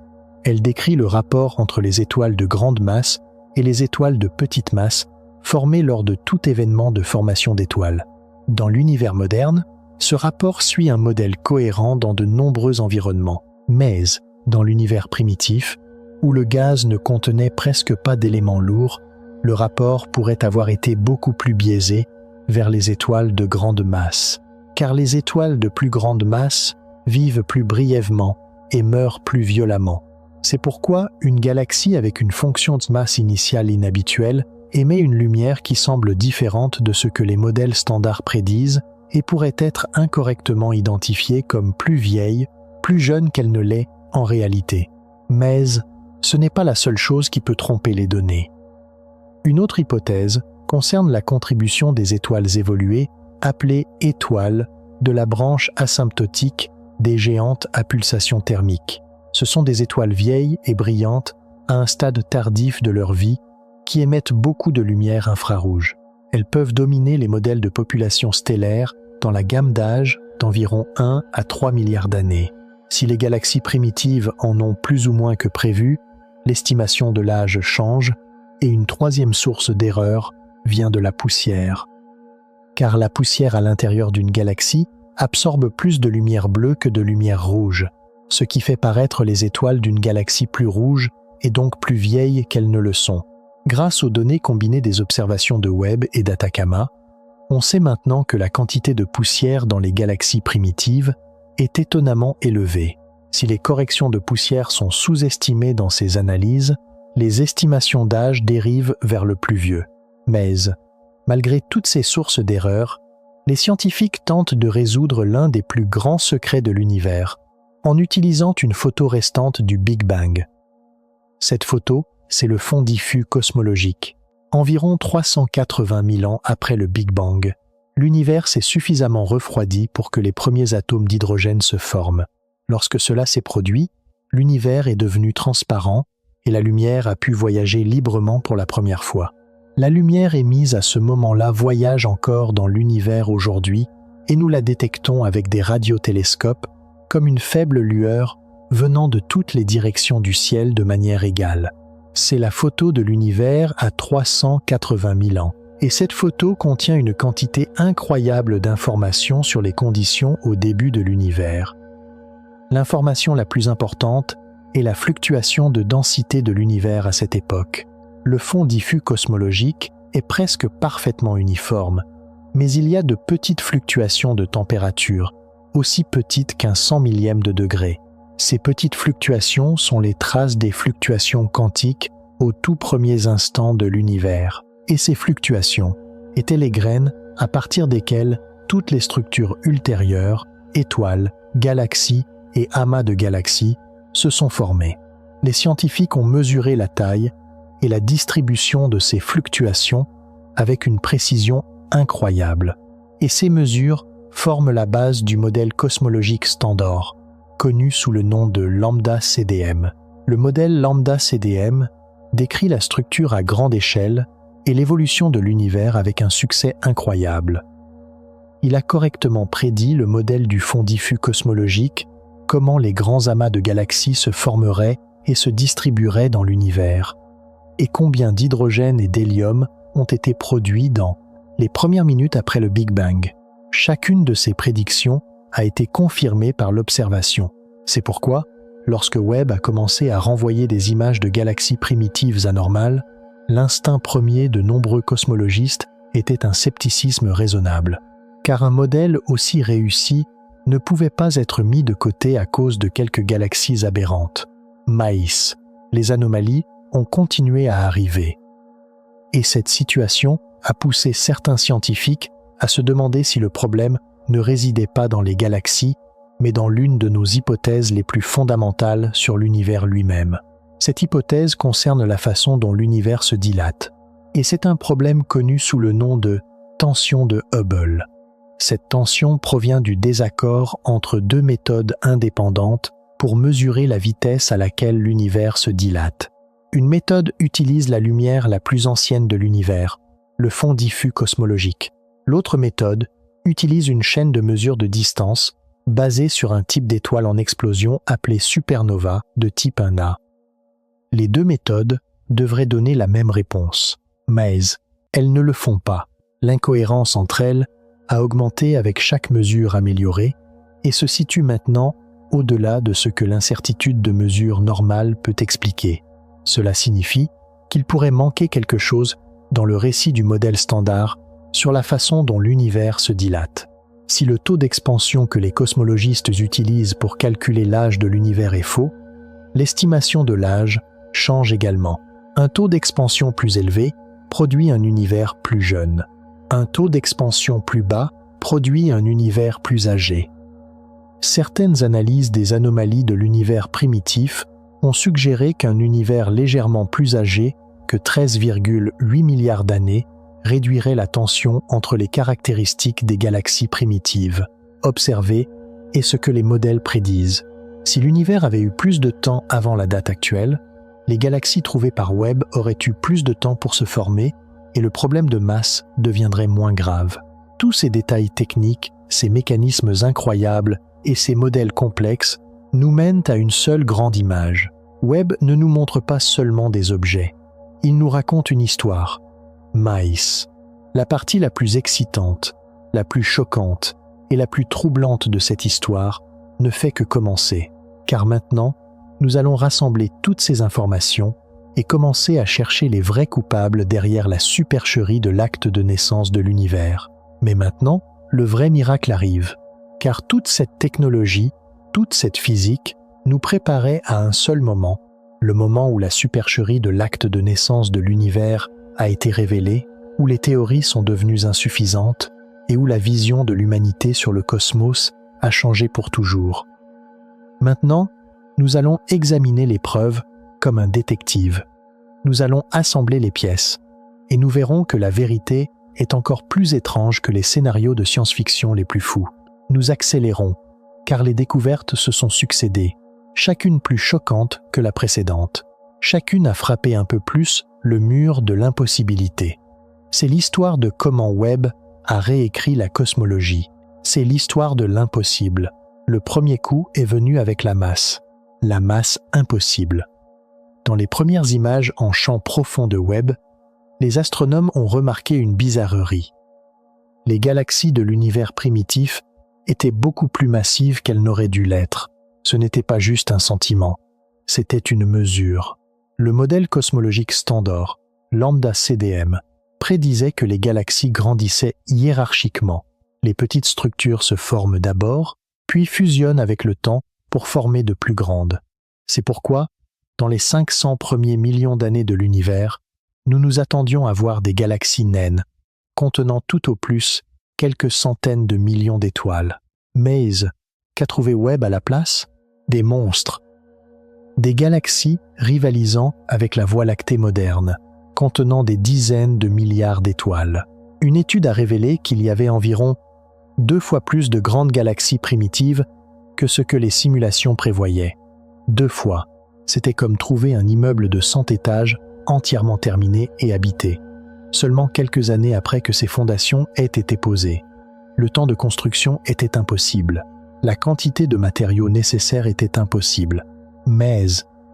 Elle décrit le rapport entre les étoiles de grande masse et les étoiles de petite masse formées lors de tout événement de formation d'étoiles. Dans l'univers moderne, ce rapport suit un modèle cohérent dans de nombreux environnements. Mais dans l'univers primitif, où le gaz ne contenait presque pas d'éléments lourds, le rapport pourrait avoir été beaucoup plus biaisé vers les étoiles de grande masse. Car les étoiles de plus grande masse vivent plus brièvement et meurent plus violemment. C'est pourquoi une galaxie avec une fonction de masse initiale inhabituelle émet une lumière qui semble différente de ce que les modèles standards prédisent et pourrait être incorrectement identifiée comme plus vieille, plus jeune qu'elle ne l'est en réalité. Mais ce n'est pas la seule chose qui peut tromper les données. Une autre hypothèse concerne la contribution des étoiles évoluées, appelées étoiles, de la branche asymptotique des géantes à pulsation thermique. Ce sont des étoiles vieilles et brillantes à un stade tardif de leur vie qui émettent beaucoup de lumière infrarouge. Elles peuvent dominer les modèles de population stellaire dans la gamme d'âge d'environ 1 à 3 milliards d'années. Si les galaxies primitives en ont plus ou moins que prévu, l'estimation de l'âge change et une troisième source d'erreur vient de la poussière. Car la poussière à l'intérieur d'une galaxie absorbe plus de lumière bleue que de lumière rouge, ce qui fait paraître les étoiles d'une galaxie plus rouge et donc plus vieilles qu'elles ne le sont. Grâce aux données combinées des observations de Webb et d'Atacama, on sait maintenant que la quantité de poussière dans les galaxies primitives est étonnamment élevée. Si les corrections de poussière sont sous-estimées dans ces analyses, les estimations d'âge dérivent vers le plus vieux. Mais, malgré toutes ces sources d'erreurs, les scientifiques tentent de résoudre l'un des plus grands secrets de l'univers en utilisant une photo restante du Big Bang. Cette photo, c'est le fond diffus cosmologique. Environ 380 000 ans après le Big Bang, l'univers s'est suffisamment refroidi pour que les premiers atomes d'hydrogène se forment. Lorsque cela s'est produit, l'univers est devenu transparent et la lumière a pu voyager librement pour la première fois. La lumière émise à ce moment-là voyage encore dans l'univers aujourd'hui et nous la détectons avec des radiotélescopes comme une faible lueur venant de toutes les directions du ciel de manière égale. C'est la photo de l'univers à 380 000 ans. Et cette photo contient une quantité incroyable d'informations sur les conditions au début de l'univers. L'information la plus importante est la fluctuation de densité de l'univers à cette époque. Le fond diffus cosmologique est presque parfaitement uniforme, mais il y a de petites fluctuations de température, aussi petites qu'un 100 millième de degré. Ces petites fluctuations sont les traces des fluctuations quantiques aux tout premiers instants de l'univers. Et ces fluctuations étaient les graines à partir desquelles toutes les structures ultérieures, étoiles, galaxies et amas de galaxies, se sont formées. Les scientifiques ont mesuré la taille et la distribution de ces fluctuations avec une précision incroyable. Et ces mesures forment la base du modèle cosmologique standard, connu sous le nom de lambda-CDM. Le modèle lambda-CDM décrit la structure à grande échelle et l'évolution de l'univers avec un succès incroyable. Il a correctement prédit le modèle du fond diffus cosmologique, comment les grands amas de galaxies se formeraient et se distribueraient dans l'univers, et combien d'hydrogène et d'hélium ont été produits dans les premières minutes après le Big Bang. Chacune de ces prédictions a été confirmée par l'observation. C'est pourquoi, lorsque Webb a commencé à renvoyer des images de galaxies primitives anormales, l'instinct premier de nombreux cosmologistes était un scepticisme raisonnable, car un modèle aussi réussi ne pouvait pas être mis de côté à cause de quelques galaxies aberrantes. Maïs, les anomalies ont continué à arriver. Et cette situation a poussé certains scientifiques à se demander si le problème ne résidait pas dans les galaxies, mais dans l'une de nos hypothèses les plus fondamentales sur l'univers lui-même. Cette hypothèse concerne la façon dont l'univers se dilate, et c'est un problème connu sous le nom de tension de Hubble. Cette tension provient du désaccord entre deux méthodes indépendantes pour mesurer la vitesse à laquelle l'univers se dilate. Une méthode utilise la lumière la plus ancienne de l'univers, le fond diffus cosmologique. L'autre méthode utilise une chaîne de mesure de distance basée sur un type d'étoile en explosion appelé supernova de type 1A. Les deux méthodes devraient donner la même réponse, mais elles ne le font pas. L'incohérence entre elles a augmenté avec chaque mesure améliorée et se situe maintenant au-delà de ce que l'incertitude de mesure normale peut expliquer. Cela signifie qu'il pourrait manquer quelque chose dans le récit du modèle standard sur la façon dont l'univers se dilate. Si le taux d'expansion que les cosmologistes utilisent pour calculer l'âge de l'univers est faux, l'estimation de l'âge change également. Un taux d'expansion plus élevé produit un univers plus jeune. Un taux d'expansion plus bas produit un univers plus âgé. Certaines analyses des anomalies de l'univers primitif ont suggéré qu'un univers légèrement plus âgé que 13,8 milliards d'années réduirait la tension entre les caractéristiques des galaxies primitives observées et ce que les modèles prédisent. Si l'univers avait eu plus de temps avant la date actuelle, les galaxies trouvées par Webb auraient eu plus de temps pour se former et le problème de masse deviendrait moins grave. Tous ces détails techniques, ces mécanismes incroyables et ces modèles complexes nous mènent à une seule grande image. Webb ne nous montre pas seulement des objets, il nous raconte une histoire. Maïs. La partie la plus excitante, la plus choquante et la plus troublante de cette histoire ne fait que commencer, car maintenant, nous allons rassembler toutes ces informations et commencer à chercher les vrais coupables derrière la supercherie de l'acte de naissance de l'univers. Mais maintenant, le vrai miracle arrive, car toute cette technologie, toute cette physique nous préparait à un seul moment, le moment où la supercherie de l'acte de naissance de l'univers a été révélée, où les théories sont devenues insuffisantes et où la vision de l'humanité sur le cosmos a changé pour toujours. Maintenant, nous allons examiner les preuves comme un détective. Nous allons assembler les pièces et nous verrons que la vérité est encore plus étrange que les scénarios de science-fiction les plus fous. Nous accélérons, car les découvertes se sont succédées, chacune plus choquante que la précédente. Chacune a frappé un peu plus le mur de l'impossibilité. C'est l'histoire de comment Webb a réécrit la cosmologie. C'est l'histoire de l'impossible. Le premier coup est venu avec la masse impossible. Dans les premières images en champ profond de Webb, les astronomes ont remarqué une bizarrerie. Les galaxies de l'univers primitif étaient beaucoup plus massives qu'elles n'auraient dû l'être. Ce n'était pas juste un sentiment, c'était une mesure. Le modèle cosmologique standard, lambda CDM, prédisait que les galaxies grandissaient hiérarchiquement. Les petites structures se forment d'abord, puis fusionnent avec le temps pour former de plus grandes. C'est pourquoi, dans les 500 premiers millions d'années de l'univers, nous nous attendions à voir des galaxies naines, contenant tout au plus quelques centaines de millions d'étoiles. Mais qu'a trouvé Webb à la place? Des monstres. Des galaxies rivalisant avec la Voie lactée moderne, contenant des dizaines de milliards d'étoiles. Une étude a révélé qu'il y avait environ 2 fois plus de grandes galaxies primitives que ce que les simulations prévoyaient. 2 fois. C'était comme trouver un immeuble de 100 étages entièrement terminé et habité, seulement quelques années après que ses fondations aient été posées. Le temps de construction était impossible. La quantité de matériaux nécessaires était impossible. Mais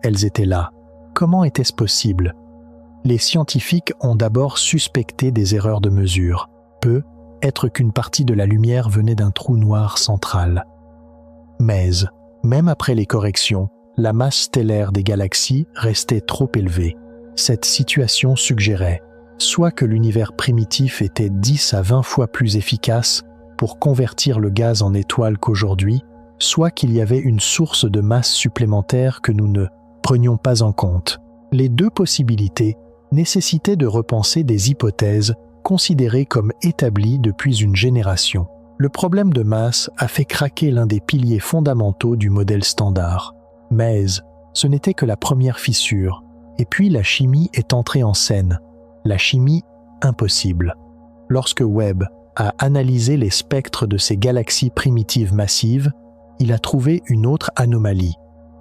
elles étaient là. Comment était-ce possible? Les scientifiques ont d'abord suspecté des erreurs de mesure. Peut être qu'une partie de la lumière venait d'un trou noir central. Mais, même après les corrections, la masse stellaire des galaxies restait trop élevée. Cette situation suggérait soit que l'univers primitif était 10 à 20 fois plus efficace pour convertir le gaz en étoile qu'aujourd'hui, soit qu'il y avait une source de masse supplémentaire que nous ne prenions pas en compte. Les 2 possibilités nécessitaient de repenser des hypothèses considérées comme établies depuis une génération. Le problème de masse a fait craquer l'un des piliers fondamentaux du modèle standard. Mais ce n'était que la première fissure, et puis la chimie est entrée en scène. La chimie impossible. Lorsque Webb a analysé les spectres de ces galaxies primitives massives, il a trouvé une autre anomalie,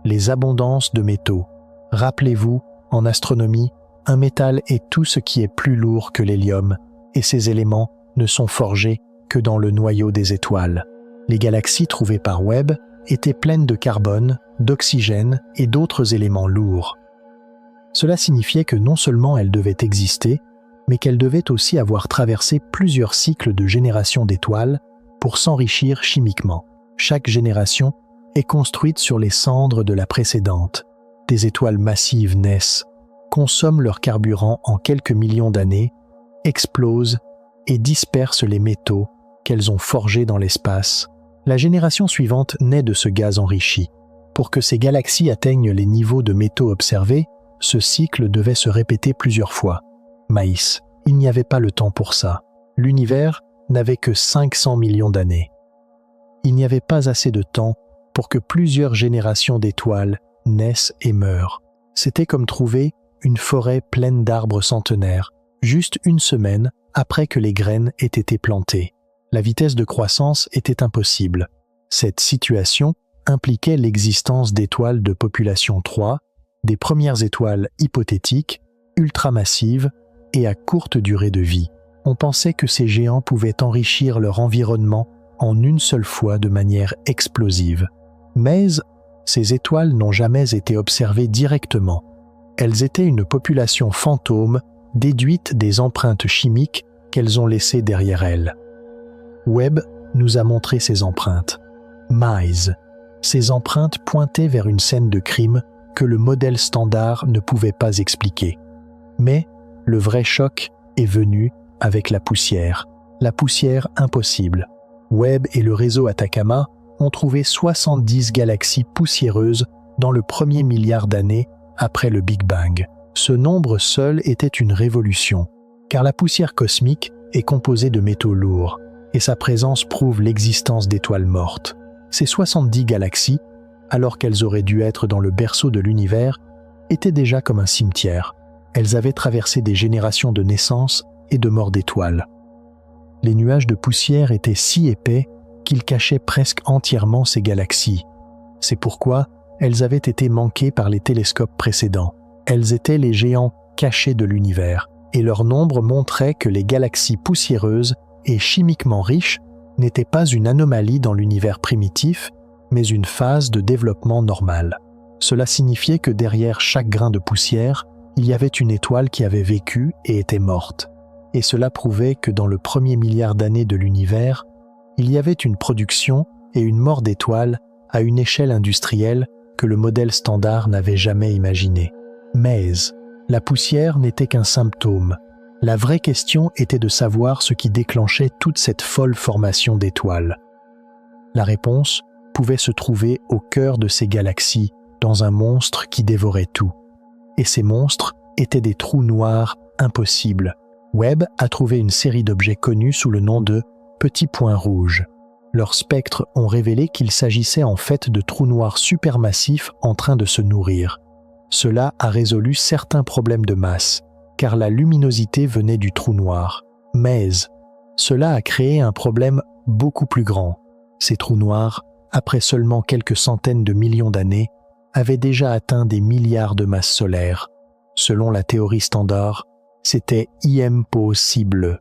les abondances de métaux. Rappelez-vous, en astronomie, un métal est tout ce qui est plus lourd que l'hélium, et ces éléments ne sont forgés que dans le noyau des étoiles. Les galaxies trouvées par Webb étaient pleines de carbone, d'oxygène et d'autres éléments lourds. Cela signifiait que non seulement elles devaient exister, mais qu'elles devaient aussi avoir traversé plusieurs cycles de génération d'étoiles pour s'enrichir chimiquement. Chaque génération est construite sur les cendres de la précédente. Des étoiles massives naissent, consomment leur carburant en quelques millions d'années, explosent et dispersent les métaux qu'elles ont forgés dans l'espace. La génération suivante naît de ce gaz enrichi. Pour que ces galaxies atteignent les niveaux de métaux observés, ce cycle devait se répéter plusieurs fois. Maïs, il n'y avait pas le temps pour ça. L'univers n'avait que 500 millions d'années. Il n'y avait pas assez de temps pour que plusieurs générations d'étoiles naissent et meurent. C'était comme trouver une forêt pleine d'arbres centenaires, juste une semaine après que les graines aient été plantées. La vitesse de croissance était impossible. Cette situation impliquait l'existence d'étoiles de population 3, des premières étoiles hypothétiques, ultramassives et à courte durée de vie. On pensait que ces géants pouvaient enrichir leur environnement en une seule fois de manière explosive. Mais ces étoiles n'ont jamais été observées directement. Elles étaient une population fantôme déduite des empreintes chimiques qu'elles ont laissées derrière elles. Webb nous a montré ces empreintes. Maïs. Ces empreintes pointaient vers une scène de crime que le modèle standard ne pouvait pas expliquer. Mais le vrai choc est venu avec la poussière. La poussière impossible. Webb et le réseau Atacama ont trouvé 70 galaxies poussiéreuses dans le premier milliard d'années après le Big Bang. Ce nombre seul était une révolution, car la poussière cosmique est composée de métaux lourds, et sa présence prouve l'existence d'étoiles mortes. Ces 70 galaxies, alors qu'elles auraient dû être dans le berceau de l'univers, étaient déjà comme un cimetière. Elles avaient traversé des générations de naissances et de morts d'étoiles. Les nuages de poussière étaient si épais qu'ils cachaient presque entièrement ces galaxies. C'est pourquoi elles avaient été manquées par les télescopes précédents. Elles étaient les géants cachés de l'univers, et leur nombre montrait que les galaxies poussiéreuses et chimiquement riches n'étaient pas une anomalie dans l'univers primitif, mais une phase de développement normal. Cela signifiait que derrière chaque grain de poussière, il y avait une étoile qui avait vécu et était morte. Et cela prouvait que dans le premier milliard d'années de l'univers, il y avait une production et une mort d'étoiles à une échelle industrielle que le modèle standard n'avait jamais imaginée. Mais la poussière n'était qu'un symptôme. La vraie question était de savoir ce qui déclenchait toute cette folle formation d'étoiles. La réponse pouvait se trouver au cœur de ces galaxies, dans un monstre qui dévorait tout. Et ces monstres étaient des trous noirs impossibles. Webb a trouvé une série d'objets connus sous le nom de petits points rouges. Leurs spectres ont révélé qu'il s'agissait en fait de trous noirs supermassifs en train de se nourrir. Cela a résolu certains problèmes de masse, car la luminosité venait du trou noir. Mais cela a créé un problème beaucoup plus grand. Ces trous noirs, après seulement quelques centaines de millions d'années, avaient déjà atteint des milliards de masses solaires. Selon la théorie standard, c'était impossible.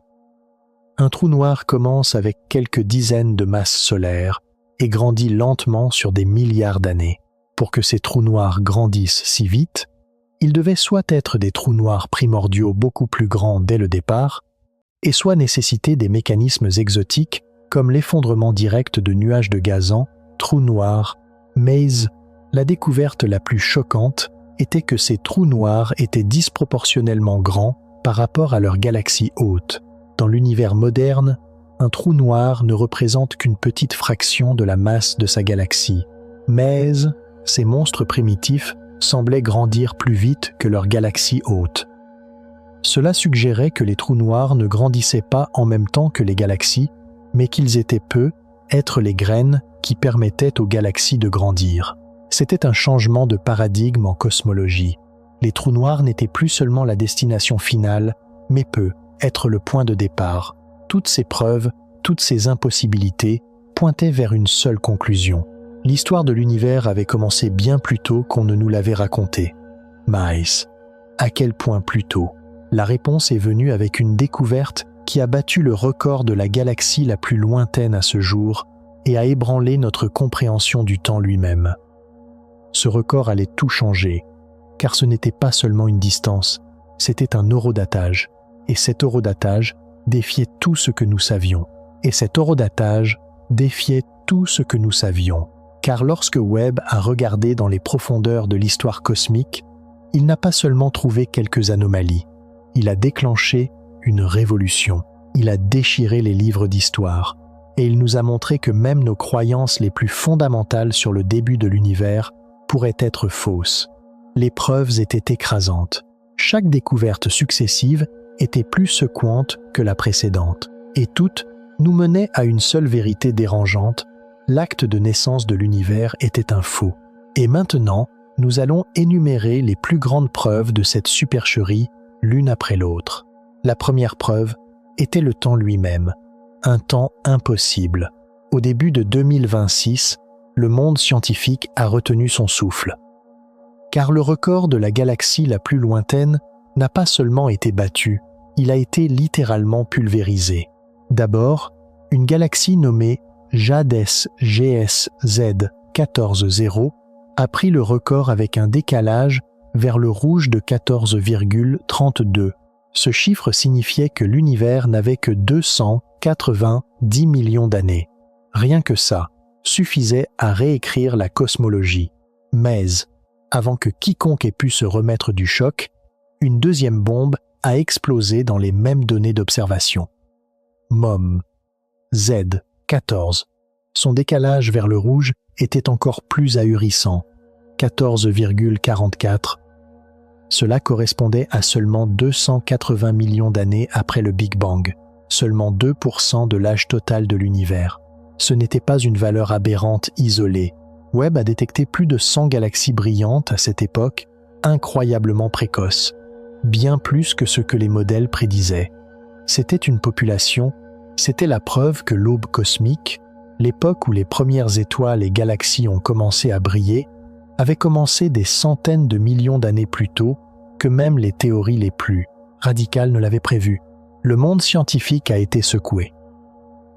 Un trou noir commence avec quelques dizaines de masses solaires et grandit lentement sur des milliards d'années. Pour que ces trous noirs grandissent si vite, ils devaient soit être des trous noirs primordiaux beaucoup plus grands dès le départ, et soit nécessiter des mécanismes exotiques comme l'effondrement direct de nuages de gazant, trous noirs, mais la découverte la plus choquante était que ces trous noirs étaient disproportionnellement grands par rapport à leur galaxie haute. Dans l'univers moderne, un trou noir ne représente qu'une petite fraction de la masse de sa galaxie. Mais ces monstres primitifs semblaient grandir plus vite que leur galaxie haute. Cela suggérait que les trous noirs ne grandissaient pas en même temps que les galaxies, mais qu'ils étaient être les graines qui permettaient aux galaxies de grandir. C'était un changement de paradigme en cosmologie. Les trous noirs n'étaient plus seulement la destination finale, mais être le point de départ. Toutes ces preuves, toutes ces impossibilités pointaient vers une seule conclusion. L'histoire de l'univers avait commencé bien plus tôt qu'on ne nous l'avait raconté. Mais à quel point plus tôt? La réponse est venue avec une découverte qui a battu le record de la galaxie la plus lointaine à ce jour et a ébranlé notre compréhension du temps lui-même. Ce record allait tout changer, car ce n'était pas seulement une distance, c'était un horodatage. Et cet horodatage défiait tout ce que nous savions. Et cet horodatage défiait tout ce que nous savions. Car lorsque Webb a regardé dans les profondeurs de l'histoire cosmique, il n'a pas seulement trouvé quelques anomalies. Il a déclenché une révolution. Il a déchiré les livres d'histoire. Et il nous a montré que même nos croyances les plus fondamentales sur le début de l'univers pourraient être fausses. Les preuves étaient écrasantes. Chaque découverte successive était plus secouante que la précédente, et toutes nous menaient à une seule vérité dérangeante: l'acte de naissance de l'univers était un faux. Et maintenant, nous allons énumérer les plus grandes preuves de cette supercherie l'une après l'autre. La première preuve était le temps lui-même, un temps impossible. Au début de 2026, le monde scientifique a retenu son souffle. Car le record de la galaxie la plus lointaine n'a pas seulement été battu, il a été littéralement pulvérisé. D'abord, une galaxie nommée JADES GSZ 14-0 a pris le record avec un décalage vers le rouge de 14,32. Ce chiffre signifiait que l'univers n'avait que 290 millions d'années. Rien que ça suffisait à réécrire la cosmologie. Mais, avant que quiconque ait pu se remettre du choc, une deuxième bombe a explosé dans les mêmes données d'observation. MOM Z14. Son décalage vers le rouge était encore plus ahurissant, 14,44. Cela correspondait à seulement 280 millions d'années après le Big Bang, seulement 2% de l'âge total de l'univers. Ce n'était pas une valeur aberrante isolée. Webb a détecté plus de 100 galaxies brillantes à cette époque, incroyablement précoces, bien plus que ce que les modèles prédisaient. C'était une population, c'était la preuve que l'aube cosmique, l'époque où les premières étoiles et galaxies ont commencé à briller, avait commencé des centaines de millions d'années plus tôt que même les théories les plus radicales ne l'avaient prévu. Le monde scientifique a été secoué.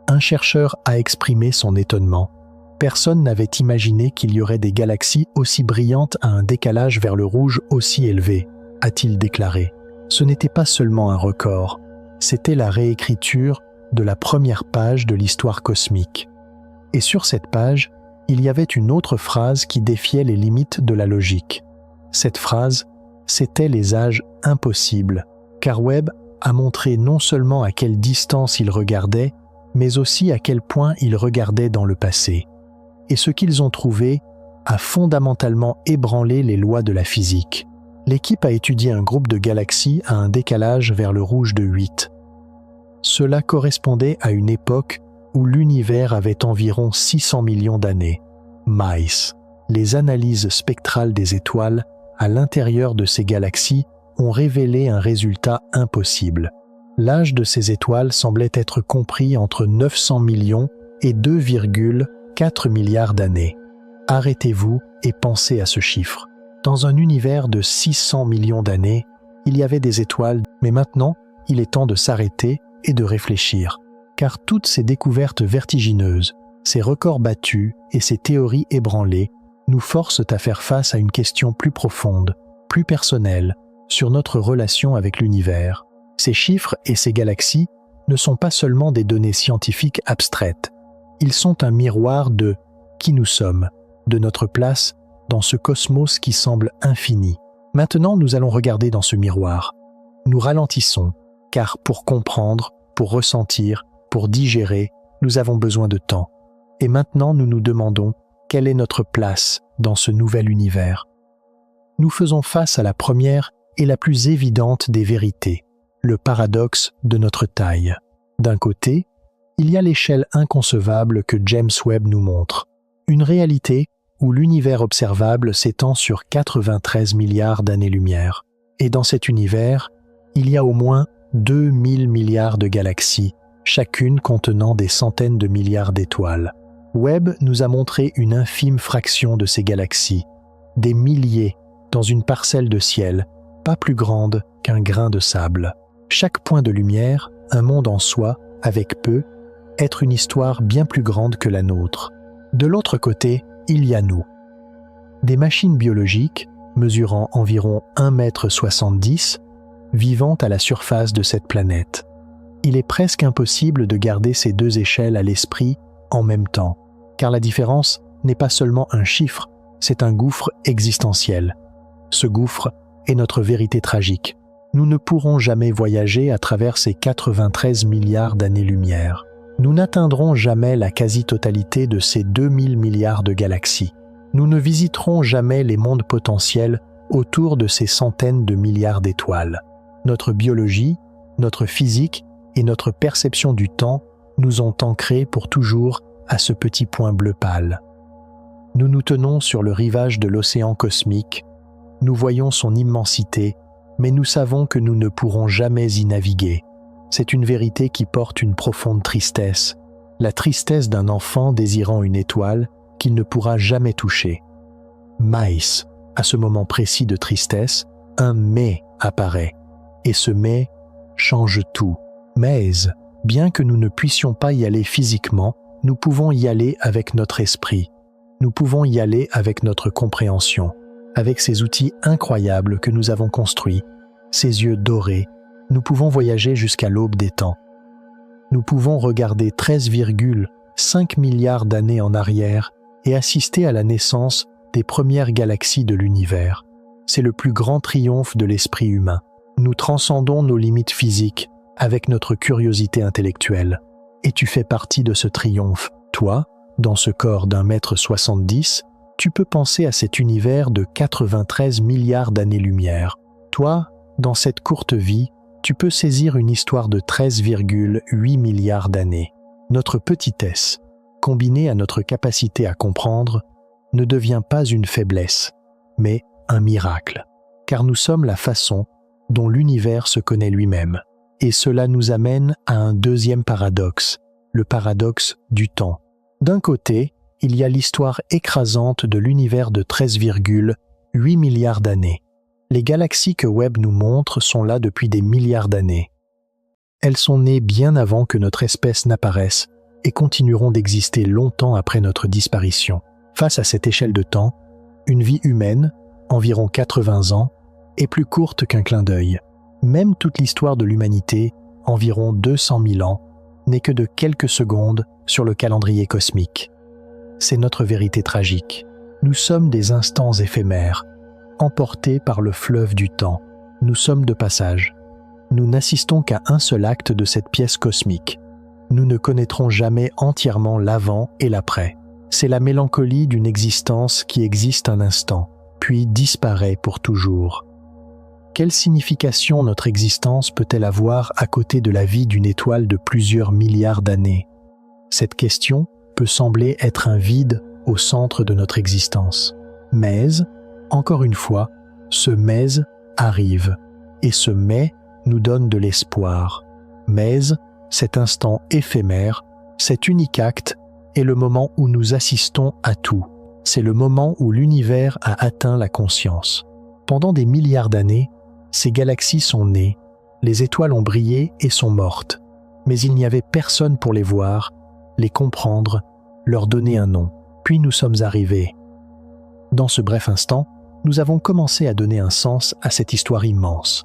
Un chercheur a exprimé son étonnement. Personne n'avait imaginé qu'il y aurait des galaxies aussi brillantes à un décalage vers le rouge aussi élevé, a-t-il déclaré. Ce n'était pas seulement un record, c'était la réécriture de la première page de l'histoire cosmique. Et sur cette page, il y avait une autre phrase qui défiait les limites de la logique. Cette phrase, c'était les âges impossibles, car Webb a montré non seulement à quelle distance il regardait, mais aussi à quel point il regardait dans le passé. Et ce qu'ils ont trouvé a fondamentalement ébranlé les lois de la physique. L'équipe a étudié un groupe de galaxies à un décalage vers le rouge de 8. Cela correspondait à une époque où l'univers avait environ 600 millions d'années. MICE. Les analyses spectrales des étoiles à l'intérieur de ces galaxies ont révélé un résultat impossible. L'âge de ces étoiles semblait être compris entre 900 millions et 2,4 milliards d'années. Arrêtez-vous et pensez à ce chiffre. Dans un univers de 600 millions d'années, il y avait des étoiles, mais maintenant, il est temps de s'arrêter et de réfléchir. Car toutes ces découvertes vertigineuses, ces records battus et ces théories ébranlées nous forcent à faire face à une question plus profonde, plus personnelle, sur notre relation avec l'univers. Ces chiffres et ces galaxies ne sont pas seulement des données scientifiques abstraites. Ils sont un miroir de qui nous sommes, de notre place dans ce cosmos qui semble infini. Maintenant, nous allons regarder dans ce miroir. Nous ralentissons, car pour comprendre, pour ressentir, pour digérer, nous avons besoin de temps. Et maintenant, nous nous demandons quelle est notre place dans ce nouvel univers. Nous faisons face à la première et la plus évidente des vérités, le paradoxe de notre taille. D'un côté, il y a l'échelle inconcevable que James Webb nous montre, une réalité où l'univers observable s'étend sur 93 milliards d'années-lumière. Et dans cet univers, il y a au moins 2000 milliards de galaxies, chacune contenant des centaines de milliards d'étoiles. Webb nous a montré une infime fraction de ces galaxies, des milliers dans une parcelle de ciel, pas plus grande qu'un grain de sable. Chaque point de lumière, un monde en soi, avec peu, être une histoire bien plus grande que la nôtre. De l'autre côté, il y a nous. Des machines biologiques, mesurant environ 1,70 m, vivant à la surface de cette planète. Il est presque impossible de garder ces deux échelles à l'esprit en même temps, car la différence n'est pas seulement un chiffre, c'est un gouffre existentiel. Ce gouffre est notre vérité tragique. Nous ne pourrons jamais voyager à travers ces 93 milliards d'années-lumière. Nous n'atteindrons jamais la quasi-totalité de ces 2000 milliards de galaxies. Nous ne visiterons jamais les mondes potentiels autour de ces centaines de milliards d'étoiles. Notre biologie, notre physique et notre perception du temps nous ont ancrés pour toujours à ce petit point bleu pâle. Nous nous tenons sur le rivage de l'océan cosmique, nous voyons son immensité, mais nous savons que nous ne pourrons jamais y naviguer. C'est une vérité qui porte une profonde tristesse, la tristesse d'un enfant désirant une étoile qu'il ne pourra jamais toucher. MICE, à ce moment précis de tristesse, un « mais » apparaît, et ce « mais » change tout. Mais, bien que nous ne puissions pas y aller physiquement, nous pouvons y aller avec notre esprit. Nous pouvons y aller avec notre compréhension, avec ces outils incroyables que nous avons construits, ces yeux dorés. Nous pouvons voyager jusqu'à l'aube des temps. Nous pouvons regarder 13,5 milliards d'années en arrière et assister à la naissance des premières galaxies de l'univers. C'est le plus grand triomphe de l'esprit humain. Nous transcendons nos limites physiques avec notre curiosité intellectuelle. Et tu fais partie de ce triomphe. Toi, dans ce corps d'1,70 m, tu peux penser à cet univers de 93 milliards d'années-lumière. Toi, dans cette courte vie, tu peux saisir une histoire de 13,8 milliards d'années. Notre petitesse, combinée à notre capacité à comprendre, ne devient pas une faiblesse, mais un miracle, car nous sommes la façon dont l'univers se connaît lui-même. Et cela nous amène à un deuxième paradoxe, le paradoxe du temps. D'un côté, il y a l'histoire écrasante de l'univers de 13,8 milliards d'années. Les galaxies que Webb nous montre sont là depuis des milliards d'années. Elles sont nées bien avant que notre espèce n'apparaisse et continueront d'exister longtemps après notre disparition. Face à cette échelle de temps, une vie humaine, environ 80 ans, est plus courte qu'un clin d'œil. Même toute l'histoire de l'humanité, environ 200 000 ans, n'est que de quelques secondes sur le calendrier cosmique. C'est notre vérité tragique. Nous sommes des instants éphémères, emportés par le fleuve du temps. Nous sommes de passage. Nous n'assistons qu'à un seul acte de cette pièce cosmique. Nous ne connaîtrons jamais entièrement l'avant et l'après. C'est la mélancolie d'une existence qui existe un instant, puis disparaît pour toujours. Quelle signification notre existence peut-elle avoir à côté de la vie d'une étoile de plusieurs milliards d'années? Cette question peut sembler être un vide au centre de notre existence. Mais, encore une fois, ce mais arrive, et ce mais nous donne de l'espoir. Mais, cet instant éphémère, cet unique acte, est le moment où nous assistons à tout. C'est le moment où l'univers a atteint la conscience. Pendant des milliards d'années, ces galaxies sont nées, les étoiles ont brillé et sont mortes, mais il n'y avait personne pour les voir, les comprendre, leur donner un nom. Puis nous sommes arrivés. Dans ce bref instant, nous avons commencé à donner un sens à cette histoire immense.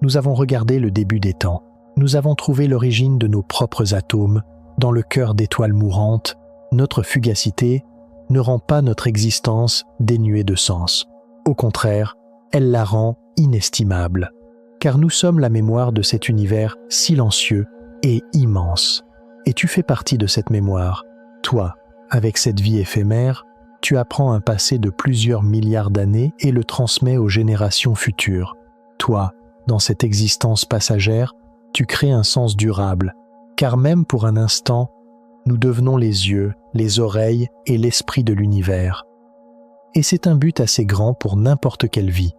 Nous avons regardé le début des temps. Nous avons trouvé l'origine de nos propres atomes dans le cœur d'étoiles mourantes. Notre fugacité ne rend pas notre existence dénuée de sens. Au contraire, elle la rend inestimable, car nous sommes la mémoire de cet univers silencieux et immense. Et tu fais partie de cette mémoire. Toi, avec cette vie éphémère, tu apprends un passé de plusieurs milliards d'années et le transmets aux générations futures. Toi, dans cette existence passagère, tu crées un sens durable, car même pour un instant, nous devenons les yeux, les oreilles et l'esprit de l'univers. Et c'est un but assez grand pour n'importe quelle vie.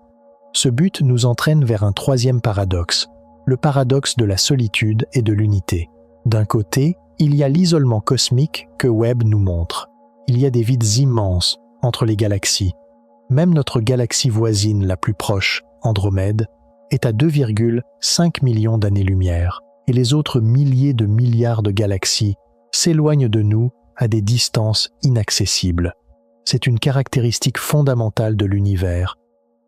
Ce but nous entraîne vers un troisième paradoxe, le paradoxe de la solitude et de l'unité. D'un côté, il y a l'isolement cosmique que Webb nous montre. Il y a des vides immenses entre les galaxies. Même notre galaxie voisine la plus proche, Andromède, est à 2,5 millions d'années-lumière, et les autres milliers de milliards de galaxies s'éloignent de nous à des distances inaccessibles. C'est une caractéristique fondamentale de l'univers,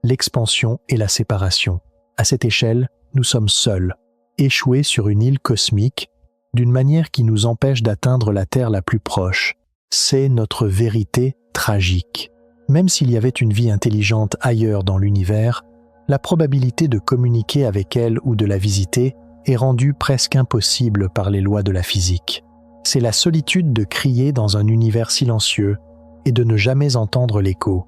l'expansion et la séparation. À cette échelle, nous sommes seuls, échoués sur une île cosmique, d'une manière qui nous empêche d'atteindre la Terre la plus proche. C'est notre vérité tragique. Même s'il y avait une vie intelligente ailleurs dans l'univers, la probabilité de communiquer avec elle ou de la visiter est rendue presque impossible par les lois de la physique. C'est la solitude de crier dans un univers silencieux et de ne jamais entendre l'écho.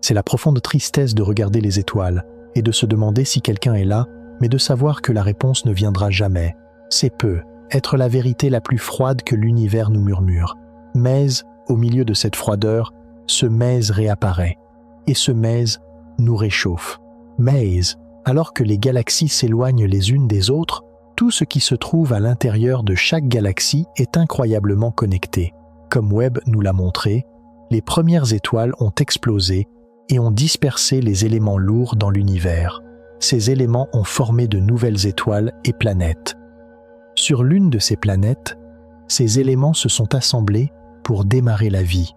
C'est la profonde tristesse de regarder les étoiles et de se demander si quelqu'un est là, mais de savoir que la réponse ne viendra jamais. C'est peu, être la vérité la plus froide que l'univers nous murmure. Mais, au milieu de cette froideur, ce mais réapparaît, et ce mais nous réchauffe. Mais, alors que les galaxies s'éloignent les unes des autres, tout ce qui se trouve à l'intérieur de chaque galaxie est incroyablement connecté. Comme Webb nous l'a montré, les premières étoiles ont explosé et ont dispersé les éléments lourds dans l'univers. Ces éléments ont formé de nouvelles étoiles et planètes. Sur l'une de ces planètes, ces éléments se sont assemblés pour démarrer la vie.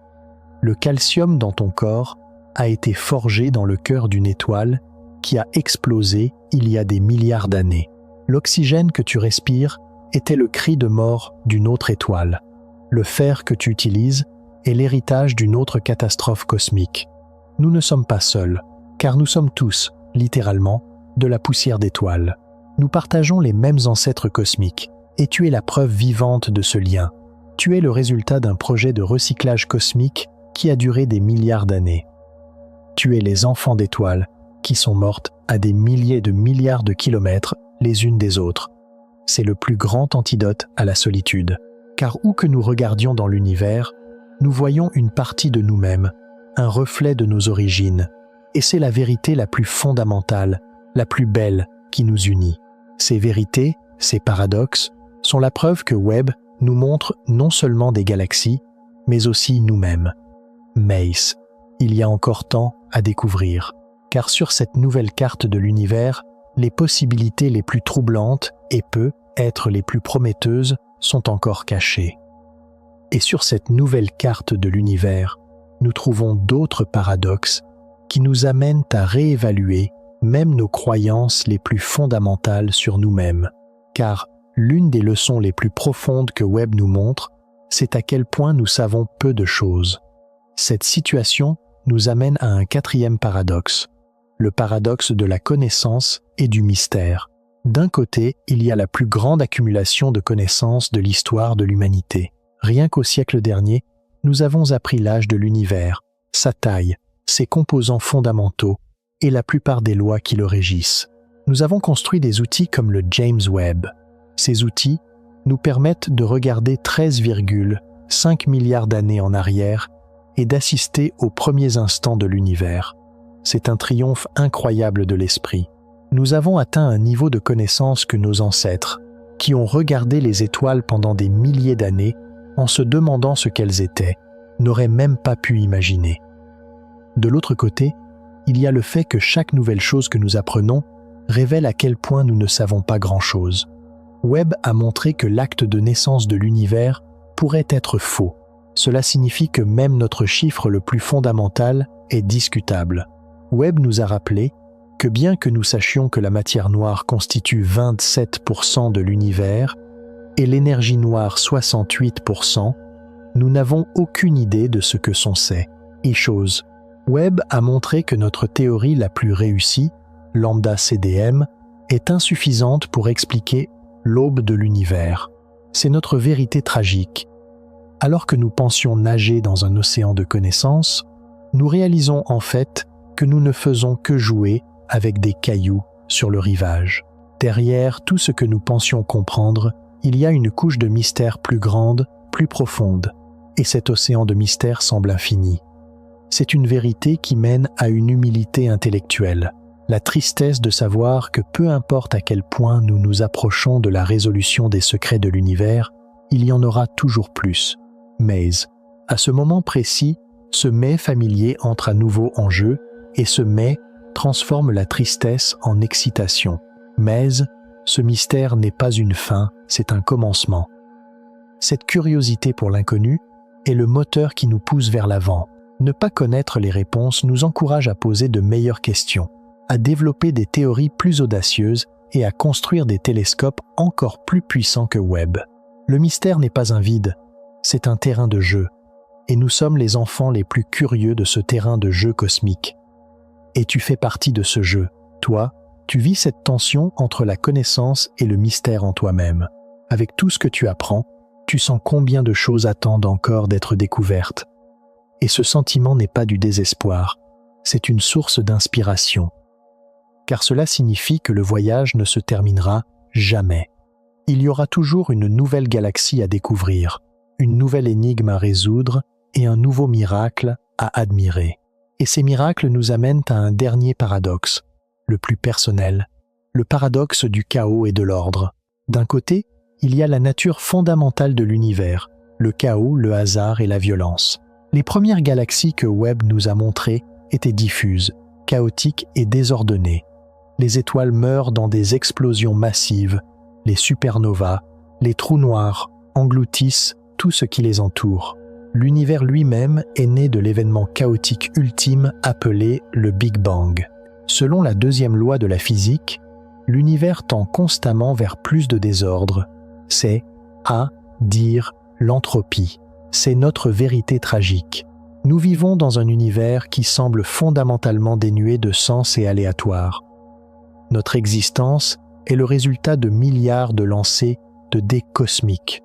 Le calcium dans ton corps a été forgé dans le cœur d'une étoile qui a explosé il y a des milliards d'années. L'oxygène que tu respires était le cri de mort d'une autre étoile. Le fer que tu utilises est l'héritage d'une autre catastrophe cosmique. Nous ne sommes pas seuls, car nous sommes tous, littéralement, de la poussière d'étoiles. Nous partageons les mêmes ancêtres cosmiques, et tu es la preuve vivante de ce lien. Tu es le résultat d'un projet de recyclage cosmique qui a duré des milliards d'années. Tu es les enfants d'étoiles qui sont mortes à des milliers de milliards de kilomètres les unes des autres. C'est le plus grand antidote à la solitude, car où que nous regardions dans l'univers, nous voyons une partie de nous-mêmes, un reflet de nos origines, et c'est la vérité la plus fondamentale, la plus belle qui nous unit. Ces vérités, ces paradoxes, sont la preuve que Webb nous montre non seulement des galaxies, mais aussi nous-mêmes. Mais il y a encore tant à découvrir, car sur cette nouvelle carte de l'univers, les possibilités les plus troublantes et peut-être les plus prometteuses sont encore cachées. Et sur cette nouvelle carte de l'univers, nous trouvons d'autres paradoxes qui nous amènent à réévaluer même nos croyances les plus fondamentales sur nous-mêmes. Car l'une des leçons les plus profondes que Webb nous montre, c'est à quel point nous savons peu de choses. Cette situation nous amène à un quatrième paradoxe, le paradoxe de la connaissance et du mystère. D'un côté, il y a la plus grande accumulation de connaissances de l'histoire de l'humanité. Rien qu'au siècle dernier, nous avons appris l'âge de l'univers, sa taille, ses composants fondamentaux et la plupart des lois qui le régissent. Nous avons construit des outils comme le James Webb. Ces outils nous permettent de regarder 13,5 milliards d'années en arrière et d'assister aux premiers instants de l'univers. C'est un triomphe incroyable de l'esprit. Nous avons atteint un niveau de connaissance que nos ancêtres, qui ont regardé les étoiles pendant des milliers d'années en se demandant ce qu'elles étaient, n'auraient même pas pu imaginer. De l'autre côté, il y a le fait que chaque nouvelle chose que nous apprenons révèle à quel point nous ne savons pas grand-chose. Webb a montré que l'acte de naissance de l'univers pourrait être faux. Cela signifie que même notre chiffre le plus fondamental est discutable. Webb nous a rappelé que bien que nous sachions que la matière noire constitue 27% de l'univers et l'énergie noire 68%, nous n'avons aucune idée de ce que sont ces choses. Webb a montré que notre théorie la plus réussie, lambda CDM, est insuffisante pour expliquer l'aube de l'univers. C'est notre vérité tragique. Alors que nous pensions nager dans un océan de connaissances, nous réalisons en fait que nous ne faisons que jouer avec des cailloux sur le rivage. Derrière tout ce que nous pensions comprendre, il y a une couche de mystère plus grande, plus profonde, et cet océan de mystère semble infini. C'est une vérité qui mène à une humilité intellectuelle, la tristesse de savoir que peu importe à quel point nous nous approchons de la résolution des secrets de l'univers, il y en aura toujours plus. Mais, à ce moment précis, ce mais familier entre à nouveau en jeu, et ce mais transforme la tristesse en excitation. Mais, ce mystère n'est pas une fin, c'est un commencement. Cette curiosité pour l'inconnu est le moteur qui nous pousse vers l'avant. Ne pas connaître les réponses nous encourage à poser de meilleures questions, à développer des théories plus audacieuses et à construire des télescopes encore plus puissants que Webb. Le mystère n'est pas un vide, c'est un terrain de jeu, et nous sommes les enfants les plus curieux de ce terrain de jeu cosmique. Et tu fais partie de ce jeu. Toi, tu vis cette tension entre la connaissance et le mystère en toi-même. Avec tout ce que tu apprends, tu sens combien de choses attendent encore d'être découvertes. Et ce sentiment n'est pas du désespoir, c'est une source d'inspiration. Car cela signifie que le voyage ne se terminera jamais. Il y aura toujours une nouvelle galaxie à découvrir, une nouvelle énigme à résoudre et un nouveau miracle à admirer. Et ces miracles nous amènent à un dernier paradoxe, le plus personnel, le paradoxe du chaos et de l'ordre. D'un côté, il y a la nature fondamentale de l'univers, le chaos, le hasard et la violence. Les premières galaxies que Webb nous a montrées étaient diffuses, chaotiques et désordonnées. Les étoiles meurent dans des explosions massives, les supernovas, les trous noirs engloutissent tout ce qui les entoure. L'univers lui-même est né de l'événement chaotique ultime appelé le Big Bang. Selon la deuxième loi de la physique, l'univers tend constamment vers plus de désordre. C'est, à dire, l'entropie. C'est notre vérité tragique. Nous vivons dans un univers qui semble fondamentalement dénué de sens et aléatoire. Notre existence est le résultat de milliards de lancers de dés cosmiques.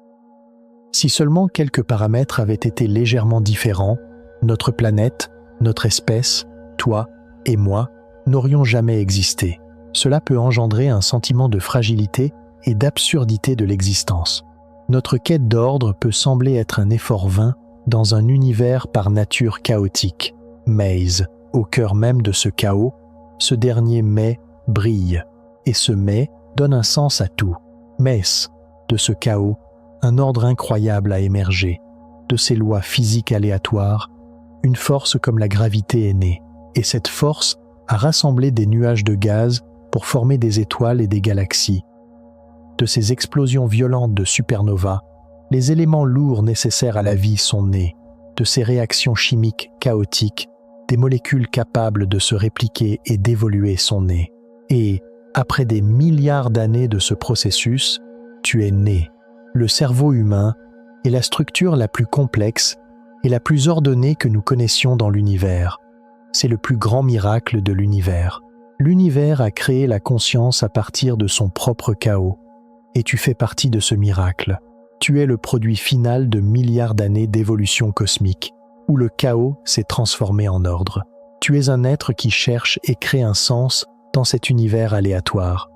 Si seulement quelques paramètres avaient été légèrement différents, notre planète, notre espèce, toi et moi, n'aurions jamais existé. Cela peut engendrer un sentiment de fragilité et d'absurdité de l'existence. Notre quête d'ordre peut sembler être un effort vain dans un univers par nature chaotique. Mais, au cœur même de ce chaos, ce dernier mais brille, et ce mais donne un sens à tout. Mais, de ce chaos, un ordre incroyable a émergé. De ces lois physiques aléatoires, une force comme la gravité est née, et cette force a rassemblé des nuages de gaz pour former des étoiles et des galaxies. De ces explosions violentes de supernovas, Les éléments lourds nécessaires à la vie sont nés, de ces réactions chimiques chaotiques, des molécules capables de se répliquer et d'évoluer sont nées. Et, après des milliards d'années de ce processus, tu es né. Le cerveau humain est la structure la plus complexe et la plus ordonnée que nous connaissions dans l'univers. C'est le plus grand miracle de l'univers. L'univers a créé la conscience à partir de son propre chaos. Et tu fais partie de ce miracle. Tu es le produit final de milliards d'années d'évolution cosmique, où le chaos s'est transformé en ordre. Tu es un être qui cherche et crée un sens dans cet univers aléatoire.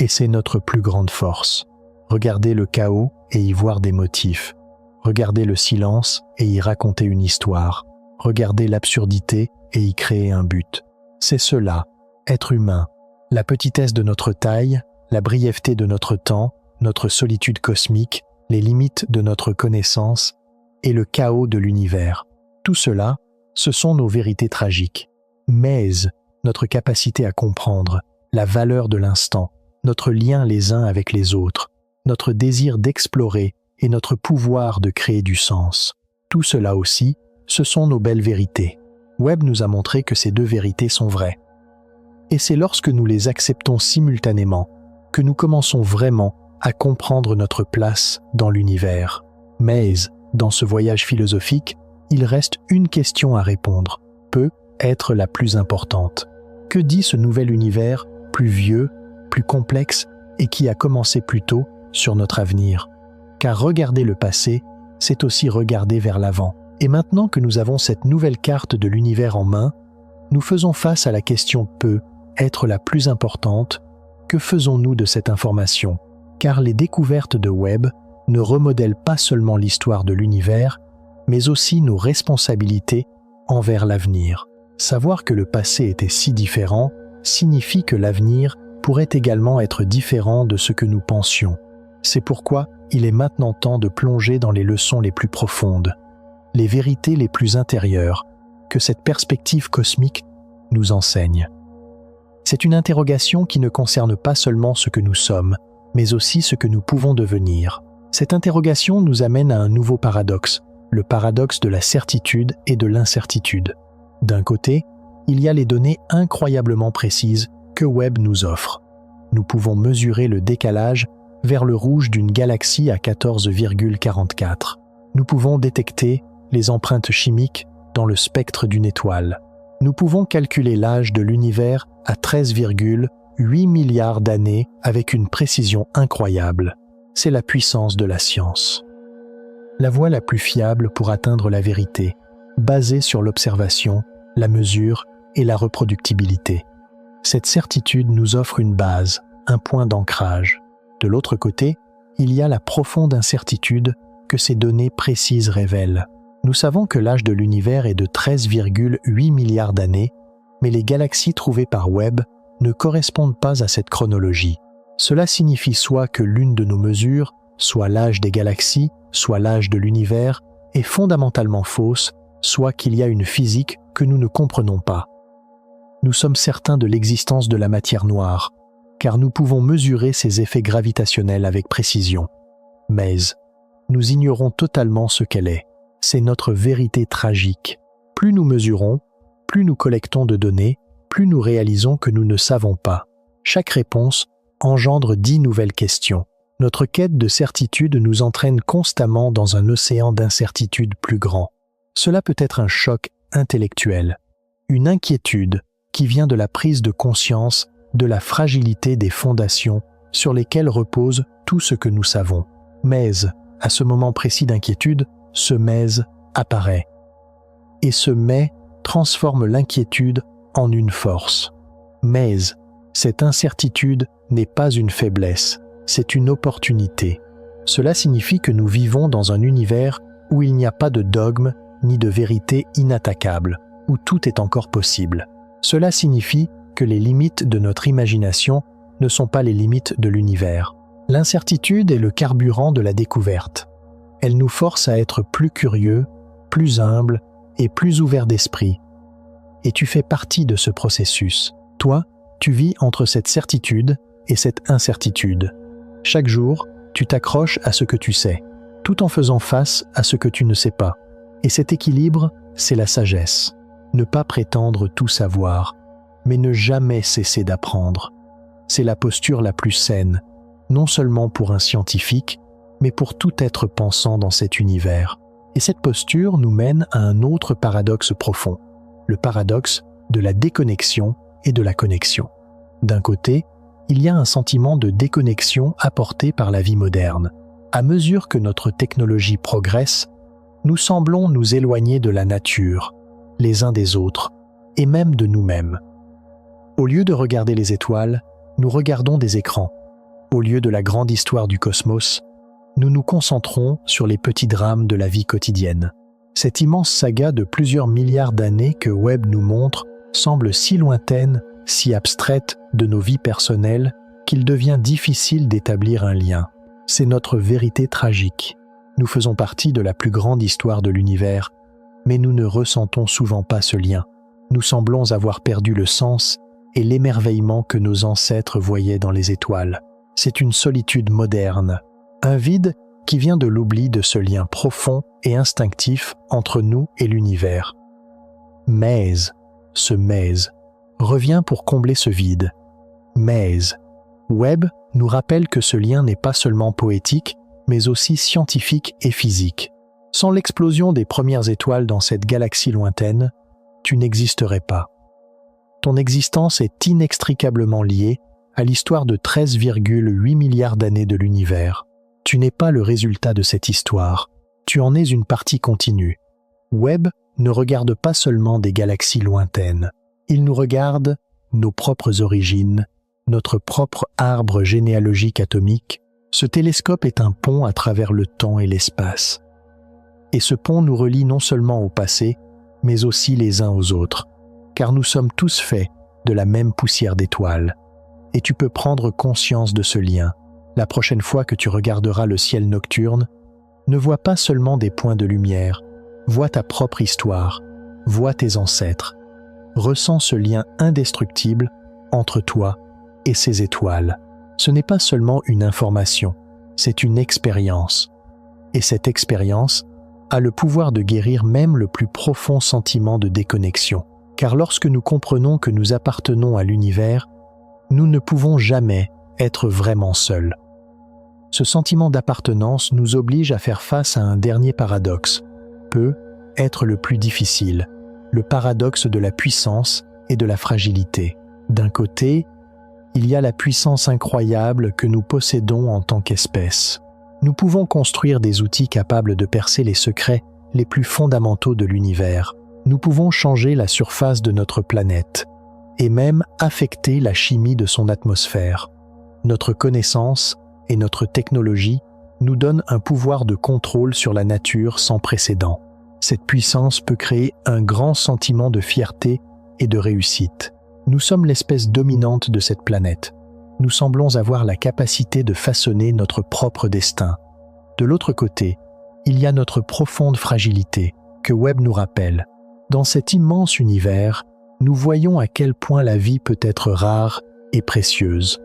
Et c'est notre plus grande force. Regarder le chaos et y voir des motifs. Regarder le silence et y raconter une histoire. Regarder l'absurdité et y créer un but. C'est cela, être humain. La petitesse de notre taille, la brièveté de notre temps, notre solitude cosmique, les limites de notre connaissance et le chaos de l'univers. Tout cela, ce sont nos vérités tragiques. Mais notre capacité à comprendre, la valeur de l'instant, notre lien les uns avec les autres, notre désir d'explorer et notre pouvoir de créer du sens. Tout cela aussi, ce sont nos belles vérités. Webb nous a montré que ces deux vérités sont vraies. Et c'est lorsque nous les acceptons simultanément que nous commençons vraiment à comprendre notre place dans l'univers. Mais, dans ce voyage philosophique, il reste une question à répondre, peut être la plus importante. Que dit ce nouvel univers, plus vieux, plus complexe et qui a commencé plus tôt sur notre avenir? Car regarder le passé, c'est aussi regarder vers l'avant. Et maintenant que nous avons cette nouvelle carte de l'univers en main, nous faisons face à la question peut être la plus importante. Que faisons-nous de cette information? Car les découvertes de Webb ne remodèlent pas seulement l'histoire de l'univers, mais aussi nos responsabilités envers l'avenir. Savoir que le passé était si différent signifie que l'avenir pourrait également être différent de ce que nous pensions. C'est pourquoi il est maintenant temps de plonger dans les leçons les plus profondes, les vérités les plus intérieures que cette perspective cosmique nous enseigne. C'est une interrogation qui ne concerne pas seulement ce que nous sommes, mais aussi ce que nous pouvons devenir. Cette interrogation nous amène à un nouveau paradoxe, le paradoxe de la certitude et de l'incertitude. D'un côté, il y a les données incroyablement précises que Webb nous offre. Nous pouvons mesurer le décalage vers le rouge d'une galaxie à 14,44. Nous pouvons détecter les empreintes chimiques dans le spectre d'une étoile. Nous pouvons calculer l'âge de l'univers à 13,8 milliards d'années avec une précision incroyable. C'est la puissance de la science. La voie la plus fiable pour atteindre la vérité, basée sur l'observation, la mesure et la reproductibilité. Cette certitude nous offre une base, un point d'ancrage. De l'autre côté, il y a la profonde incertitude que ces données précises révèlent. Nous savons que l'âge de l'univers est de 13,8 milliards d'années, mais les galaxies trouvées par Webb ne correspondent pas à cette chronologie. Cela signifie soit que l'une de nos mesures, soit l'âge des galaxies, soit l'âge de l'univers, est fondamentalement fausse, soit qu'il y a une physique que nous ne comprenons pas. Nous sommes certains de l'existence de la matière noire, car nous pouvons mesurer ses effets gravitationnels avec précision. Mais nous ignorons totalement ce qu'elle est. C'est notre vérité tragique. Plus nous mesurons, plus nous collectons de données, plus nous réalisons que nous ne savons pas. Chaque réponse engendre 10 nouvelles questions. Notre quête de certitude nous entraîne constamment dans un océan d'incertitude plus grand. Cela peut être un choc intellectuel, une inquiétude qui vient de la prise de conscience de la fragilité des fondations sur lesquelles repose tout ce que nous savons. Mais, à ce moment précis d'inquiétude, ce mais apparaît. Et ce mais transforme l'inquiétude en une force. Mais, cette incertitude n'est pas une faiblesse, c'est une opportunité. Cela signifie que nous vivons dans un univers où il n'y a pas de dogme ni de vérité inattaquable, où tout est encore possible. Cela signifie que les limites de notre imagination ne sont pas les limites de l'univers. L'incertitude est le carburant de la découverte. Elle nous force à être plus curieux, plus humbles et plus ouverts d'esprit. Et tu fais partie de ce processus. Toi, tu vis entre cette certitude et cette incertitude. Chaque jour, tu t'accroches à ce que tu sais. tout en faisant face à ce que tu ne sais pas. Et cet équilibre, c'est la sagesse. Ne pas prétendre tout savoir, mais ne jamais cesser d'apprendre. C'est la posture la plus saine, non seulement pour un scientifique, mais pour tout être pensant dans cet univers. Et cette posture nous mène à un autre paradoxe profond, le paradoxe de la déconnexion et de la connexion. D'un côté, il y a un sentiment de déconnexion apporté par la vie moderne. À mesure que notre technologie progresse, nous semblons nous éloigner de la nature, les uns des autres, et même de nous-mêmes. Au lieu de regarder les étoiles, nous regardons des écrans. Au lieu de la grande histoire du cosmos, nous nous concentrons sur les petits drames de la vie quotidienne. Cette immense saga de plusieurs milliards d'années que Webb nous montre semble si lointaine, si abstraite de nos vies personnelles qu'il devient difficile d'établir un lien. C'est notre vérité tragique. Nous faisons partie de la plus grande histoire de l'univers, mais nous ne ressentons souvent pas ce lien. Nous semblons avoir perdu le sens et l'émerveillement que nos ancêtres voyaient dans les étoiles. C'est une solitude moderne, un vide qui vient de l'oubli de ce lien profond et instinctif entre nous et l'univers. Maze, ce Maze, revient pour combler ce vide. Maze. Webb nous rappelle que ce lien n'est pas seulement poétique, mais aussi scientifique et physique. Sans l'explosion des premières étoiles dans cette galaxie lointaine, tu n'existerais pas. Ton existence est inextricablement liée à l'histoire de 13,8 milliards d'années de l'univers. Tu n'es pas le résultat de cette histoire, tu en es une partie continue. Webb ne regarde pas seulement des galaxies lointaines, il nous regarde nos propres origines, notre propre arbre généalogique atomique. Ce télescope est un pont à travers le temps et l'espace. Et ce pont nous relie non seulement au passé, mais aussi les uns aux autres, car nous sommes tous faits de la même poussière d'étoiles. Et tu peux prendre conscience de ce lien. La prochaine fois que tu regarderas le ciel nocturne, ne vois pas seulement des points de lumière, vois ta propre histoire, vois tes ancêtres. Ressens ce lien indestructible entre toi et ces étoiles. Ce n'est pas seulement une information, c'est une expérience. Et cette expérience a le pouvoir de guérir même le plus profond sentiment de déconnexion. Car lorsque nous comprenons que nous appartenons à l'univers, nous ne pouvons jamais être vraiment seuls. Ce sentiment d'appartenance nous oblige à faire face à un dernier paradoxe, peut être le plus difficile, le paradoxe de la puissance et de la fragilité. D'un côté, il y a la puissance incroyable que nous possédons en tant qu'espèce. Nous pouvons construire des outils capables de percer les secrets les plus fondamentaux de l'univers. Nous pouvons changer la surface de notre planète et même affecter la chimie de son atmosphère. Notre connaissance et notre technologie nous donnent un pouvoir de contrôle sur la nature sans précédent. Cette puissance peut créer un grand sentiment de fierté et de réussite. Nous sommes l'espèce dominante de cette planète. Nous semblons avoir la capacité de façonner notre propre destin. De l'autre côté, il y a notre profonde fragilité que Webb nous rappelle. Dans cet immense univers, nous voyons à quel point la vie peut être rare et précieuse.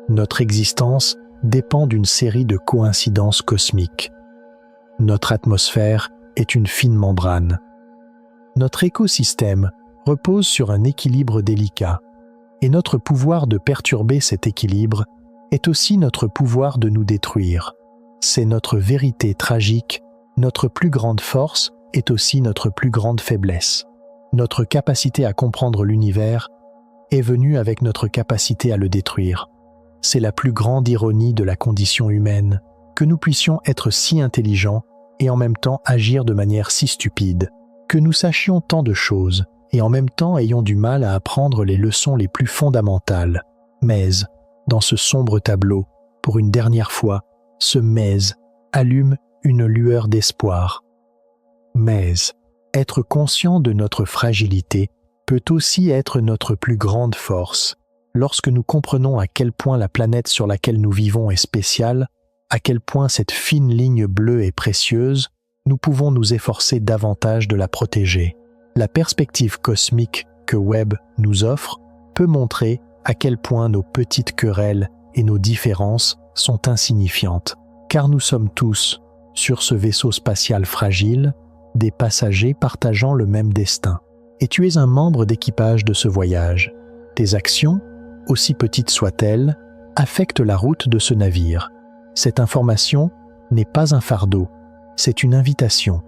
Notre existence dépend d'une série de coïncidences cosmiques. Notre atmosphère est une fine membrane. Notre écosystème repose sur un équilibre délicat, et notre pouvoir de perturber cet équilibre est aussi notre pouvoir de nous détruire. C'est notre vérité tragique, notre plus grande force est aussi notre plus grande faiblesse. Notre capacité à comprendre l'univers est venue avec notre capacité à le détruire. C'est la plus grande ironie de la condition humaine, que nous puissions être si intelligents et en même temps agir de manière si stupide, que nous sachions tant de choses et en même temps ayons du mal à apprendre les leçons les plus fondamentales. Mais, dans ce sombre tableau, pour une dernière fois, ce Maze allume une lueur d'espoir. Mais, être conscient de notre fragilité peut aussi être notre plus grande force. Lorsque nous comprenons à quel point la planète sur laquelle nous vivons est spéciale, à quel point cette fine ligne bleue est précieuse, nous pouvons nous efforcer davantage de la protéger. La perspective cosmique que Webb nous offre peut montrer à quel point nos petites querelles et nos différences sont insignifiantes, car nous sommes tous Sur ce vaisseau spatial fragile, des passagers partageant le même destin. Et tu es un membre d'équipage de ce voyage. Tes actions, aussi petites soient-elles, affectent la route de ce navire. Cette information n'est pas un fardeau, c'est une invitation.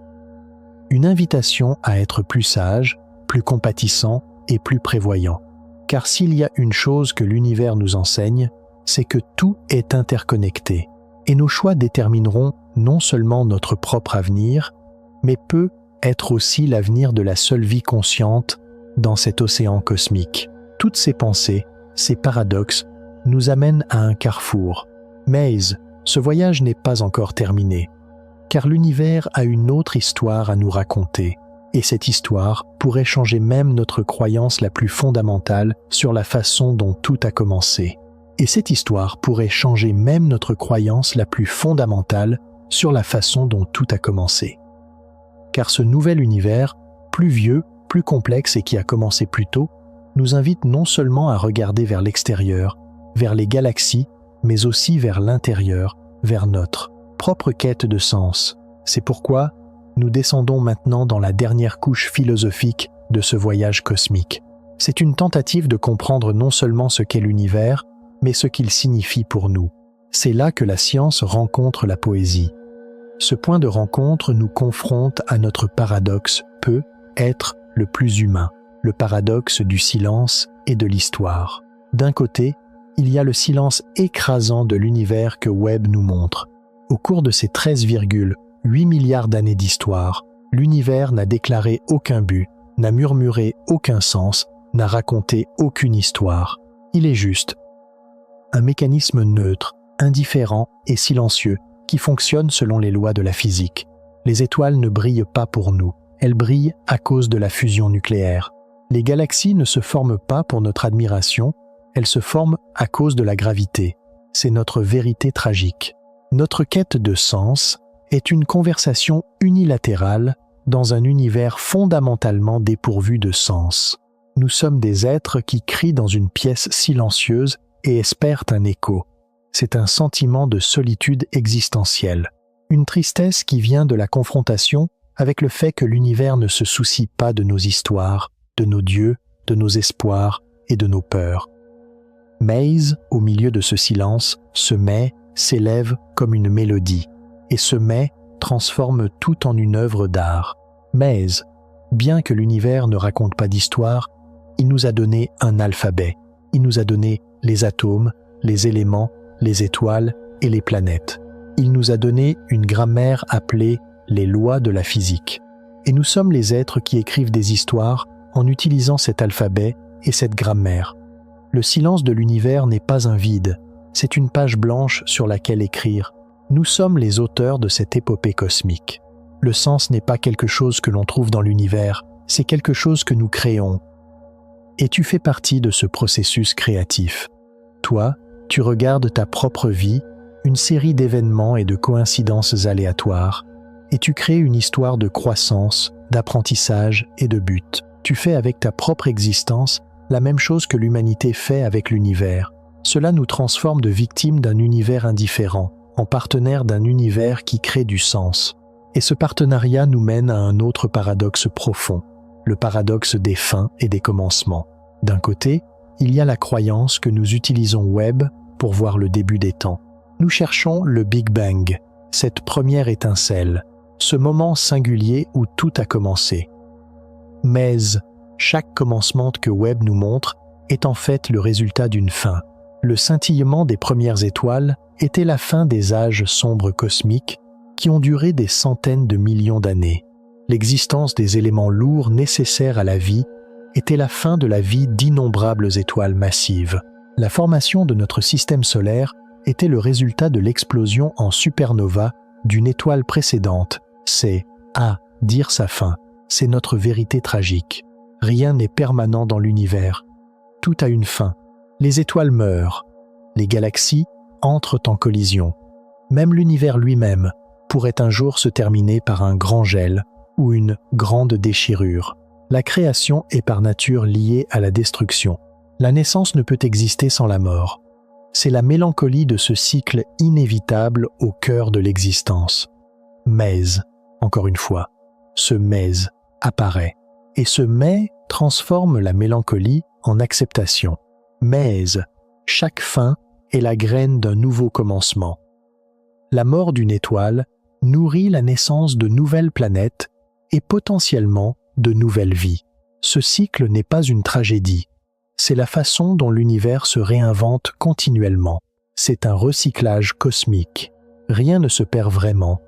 Une invitation à être plus sage, plus compatissant et plus prévoyant. Car s'il y a une chose que l'univers nous enseigne, c'est que tout est interconnecté. Et nos choix détermineront non seulement notre propre avenir, mais peut être aussi l'avenir de la seule vie consciente dans cet océan cosmique. Toutes ces pensées, ces paradoxes, nous amènent à un carrefour. Maze, ce voyage n'est pas encore terminé, car l'univers a une autre histoire à nous raconter, et cette histoire pourrait changer même notre croyance la plus fondamentale sur la façon dont tout a commencé. Et cette histoire pourrait changer même notre croyance la plus fondamentale sur la façon dont tout a commencé. Car ce nouvel univers, plus vieux, plus complexe et qui a commencé plus tôt, nous invite non seulement à regarder vers l'extérieur, vers les galaxies, mais aussi vers l'intérieur, vers notre propre quête de sens. C'est pourquoi nous descendons maintenant dans la dernière couche philosophique de ce voyage cosmique. C'est une tentative de comprendre non seulement ce qu'est l'univers, mais ce qu'il signifie pour nous. C'est là que la science rencontre la poésie. Ce point de rencontre nous confronte à notre paradoxe peut être le plus humain, le paradoxe du silence et de l'histoire. D'un côté, il y a le silence écrasant de l'univers que Webb nous montre. Au cours de ses 13,8 milliards d'années d'histoire, l'univers n'a déclaré aucun but, n'a murmuré aucun sens, n'a raconté aucune histoire. Il est juste un mécanisme neutre, indifférent et silencieux qui fonctionne selon les lois de la physique. Les étoiles ne brillent pas pour nous, elles brillent à cause de la fusion nucléaire. Les galaxies ne se forment pas pour notre admiration, elles se forment à cause de la gravité. C'est notre vérité tragique. Notre quête de sens est une conversation unilatérale dans un univers fondamentalement dépourvu de sens. Nous sommes des êtres qui crient dans une pièce silencieuse et espèrent un écho. C'est un sentiment de solitude existentielle, une tristesse qui vient de la confrontation avec le fait que l'univers ne se soucie pas de nos histoires, de nos dieux, de nos espoirs et de nos peurs. Maze, au milieu de ce silence, se met, s'élève comme une mélodie, et ce met transforme tout en une œuvre d'art. Maze, bien que l'univers ne raconte pas d'histoire, il nous a donné un alphabet, il nous a donné les atomes, les éléments, les étoiles et les planètes. Il nous a donné une grammaire appelée les lois de la physique. Et nous sommes les êtres qui écrivent des histoires en utilisant cet alphabet et cette grammaire. Le silence de l'univers n'est pas un vide, c'est une page blanche sur laquelle écrire. Nous sommes les auteurs de cette épopée cosmique. Le sens n'est pas quelque chose que l'on trouve dans l'univers, c'est quelque chose que nous créons. Et tu fais partie de ce processus créatif. Toi, tu regardes ta propre vie, une série d'événements et de coïncidences aléatoires, et tu crées une histoire de croissance, d'apprentissage et de but. Tu fais avec ta propre existence la même chose que l'humanité fait avec l'univers. Cela nous transforme de victimes d'un univers indifférent, en partenaires d'un univers qui crée du sens. Et ce partenariat nous mène à un autre paradoxe profond, le paradoxe des fins et des commencements. D'un côté, il y a la croyance que nous utilisons Webb pour voir le début des temps. Nous cherchons le Big Bang, cette première étincelle, ce moment singulier où tout a commencé. Mais chaque commencement que Webb nous montre est en fait le résultat d'une fin. Le scintillement des premières étoiles était la fin des âges sombres cosmiques qui ont duré des centaines de millions d'années. L'existence des éléments lourds nécessaires à la vie était la fin de la vie d'innombrables étoiles massives. La formation de notre système solaire était le résultat de l'explosion en supernova d'une étoile précédente. C'est, à dire sa fin, c'est notre vérité tragique. Rien n'est permanent dans l'univers. Tout a une fin. Les étoiles meurent. Les galaxies entrent en collision. Même l'univers lui-même pourrait un jour se terminer par un grand gel ou une grande déchirure. La création est par nature liée à la destruction. La naissance ne peut exister sans la mort. C'est la mélancolie de ce cycle inévitable au cœur de l'existence. mais, encore une fois, ce mais apparaît. Et ce mais transforme la mélancolie en acceptation. Mais, chaque fin est la graine d'un nouveau commencement. La mort d'une étoile nourrit la naissance de nouvelles planètes et potentiellement de nouvelles vies. Ce cycle n'est pas une tragédie, c'est la façon dont l'univers se réinvente continuellement. C'est un recyclage cosmique. Rien ne se perd vraiment,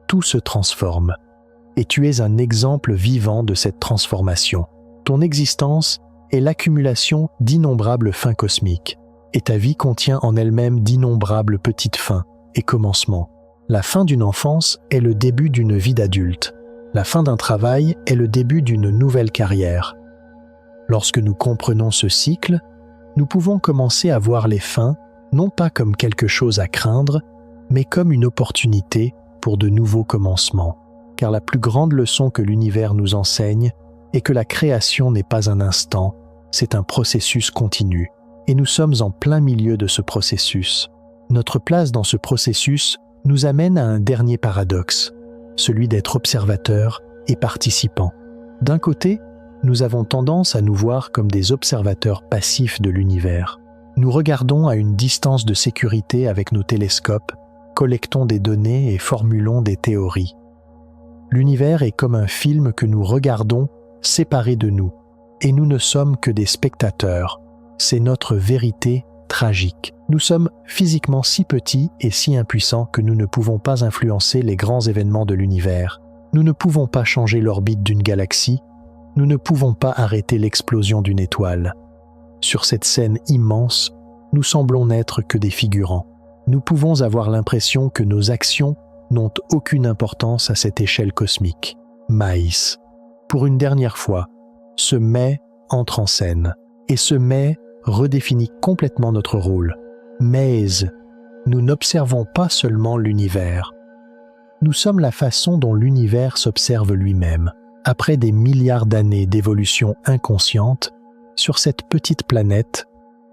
tout se transforme. Et tu es un exemple vivant de cette transformation. Ton existence est l'accumulation d'innombrables fins cosmiques, et ta vie contient en elle-même d'innombrables petites fins et commencements. La fin d'une enfance est le début d'une vie d'adulte. La fin d'un travail est le début d'une nouvelle carrière. Lorsque nous comprenons ce cycle, nous pouvons commencer à voir les fins non pas comme quelque chose à craindre, mais comme une opportunité pour de nouveaux commencements. Car la plus grande leçon que l'univers nous enseigne est que la création n'est pas un instant, c'est un processus continu. Et nous sommes en plein milieu de ce processus. Notre place dans ce processus nous amène à un dernier paradoxe, celui d'être observateur et participant. D'un côté, nous avons tendance à nous voir comme des observateurs passifs de l'univers. Nous regardons à une distance de sécurité avec nos télescopes, collectons des données et formulons des théories. L'univers est comme un film que nous regardons séparé de nous, et nous ne sommes que des spectateurs. C'est notre vérité tragique. Nous sommes physiquement si petits et si impuissants que nous ne pouvons pas influencer les grands événements de l'univers. Nous ne pouvons pas changer l'orbite d'une galaxie. Nous ne pouvons pas arrêter l'explosion d'une étoile. Sur cette scène immense, nous semblons n'être que des figurants. Nous pouvons avoir l'impression que nos actions n'ont aucune importance à cette échelle cosmique. Maïs. Pour une dernière fois, ce mais entre en scène. Et ce mais redéfinit complètement notre rôle. Mais nous n'observons pas seulement l'univers. Nous sommes la façon dont l'univers s'observe lui-même. Après des milliards d'années d'évolution inconsciente, sur cette petite planète,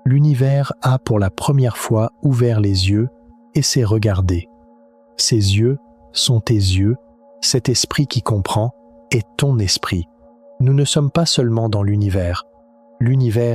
l'univers a pour la première fois ouvert les yeux et s'est regardé. Ces yeux sont tes yeux, cet esprit qui comprend est ton esprit. Nous ne sommes pas seulement dans l'univers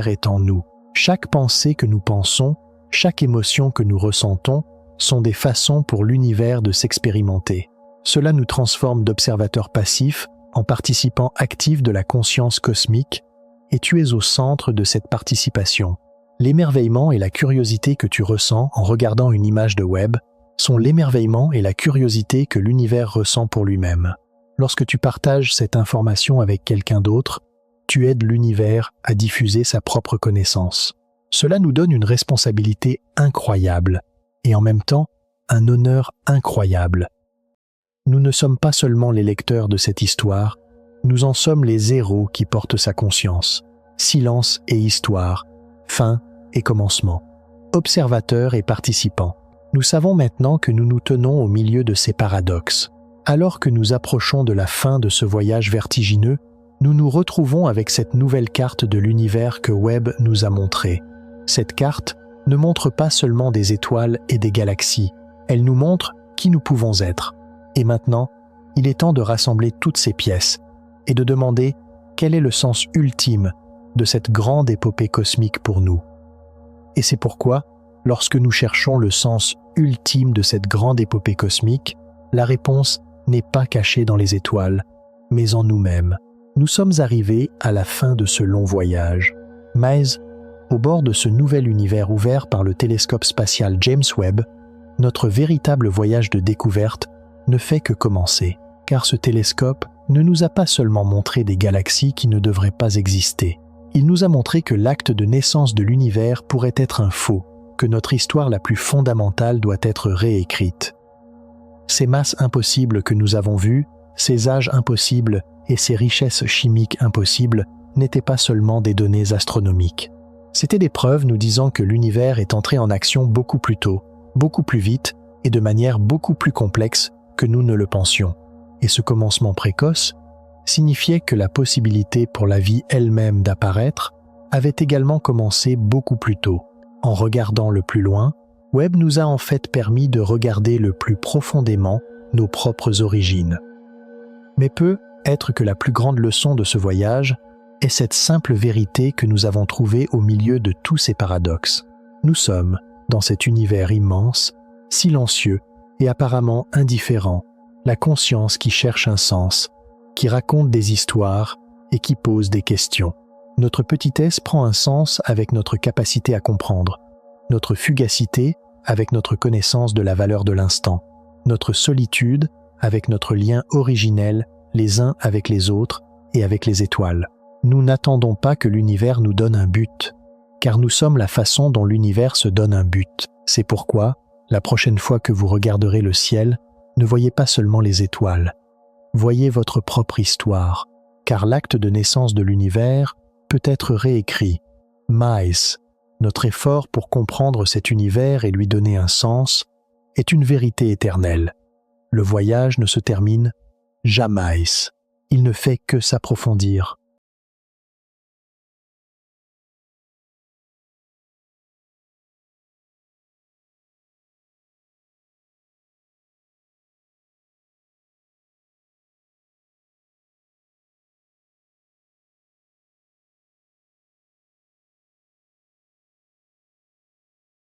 est en nous. Chaque pensée que nous pensons, chaque émotion que nous ressentons sont des façons pour l'univers de s'expérimenter. Cela nous transforme d'observateurs passifs en participants actifs de la conscience cosmique, et tu es au centre de cette participation. L'émerveillement et la curiosité que tu ressens en regardant une image de web sont l'émerveillement et la curiosité que l'univers ressent pour lui-même. Lorsque tu partages cette information avec quelqu'un d'autre, tu aides l'univers à diffuser sa propre connaissance. Cela nous donne une responsabilité incroyable et en même temps un honneur incroyable. Nous ne sommes pas seulement les lecteurs de cette histoire, nous en sommes les héros qui portent sa conscience. Silence et histoire, fin et commencement, observateurs et participants. Nous savons maintenant que nous nous tenons au milieu de ces paradoxes. Alors que nous approchons de la fin de ce voyage vertigineux, nous nous retrouvons avec cette nouvelle carte de l'univers que Webb nous a montrée. Cette carte ne montre pas seulement des étoiles et des galaxies, elle nous montre qui nous pouvons être. Et maintenant, il est temps de rassembler toutes ces pièces et de demander quel est le sens ultime de cette grande épopée cosmique pour nous. Et c'est pourquoi, lorsque nous cherchons le sens ultime de cette grande épopée cosmique, la réponse n'est pas cachée dans les étoiles, mais en nous-mêmes. Nous sommes arrivés à la fin de ce long voyage. Mais, au bord de ce nouvel univers ouvert par le télescope spatial James Webb, notre véritable voyage de découverte ne fait que commencer, car ce télescope ne nous a pas seulement montré des galaxies qui ne devraient pas exister. Il nous a montré que l'acte de naissance de l'univers pourrait être un faux, que notre histoire la plus fondamentale doit être réécrite. Ces masses impossibles que nous avons vues, ces âges impossibles et ces richesses chimiques impossibles n'étaient pas seulement des données astronomiques. C'étaient des preuves nous disant que l'univers est entré en action beaucoup plus tôt, beaucoup plus vite et de manière beaucoup plus complexe que nous ne le pensions. Et ce commencement précoce signifiait que la possibilité pour la vie elle-même d'apparaître avait également commencé beaucoup plus tôt. En regardant le plus loin, Webb nous a en fait permis de regarder le plus profondément nos propres origines. Mais peut être que la plus grande leçon de ce voyage est cette simple vérité que nous avons trouvée au milieu de tous ces paradoxes. Nous sommes, dans cet univers immense, silencieux et apparemment indifférent, la conscience qui cherche un sens, qui raconte des histoires et qui pose des questions. Notre petitesse prend un sens avec notre capacité à comprendre, notre fugacité avec notre connaissance de la valeur de l'instant, notre solitude avec notre lien originel les uns avec les autres et avec les étoiles. Nous n'attendons pas que l'univers nous donne un but, car nous sommes la façon dont l'univers se donne un but. C'est pourquoi, la prochaine fois que vous regarderez le ciel, ne voyez pas seulement les étoiles, voyez votre propre histoire, car l'acte de naissance de l'univers peut être réécrit. Mais, notre effort pour comprendre cet univers et lui donner un sens, est une vérité éternelle. Le voyage ne se termine jamais. Il ne fait que s'approfondir.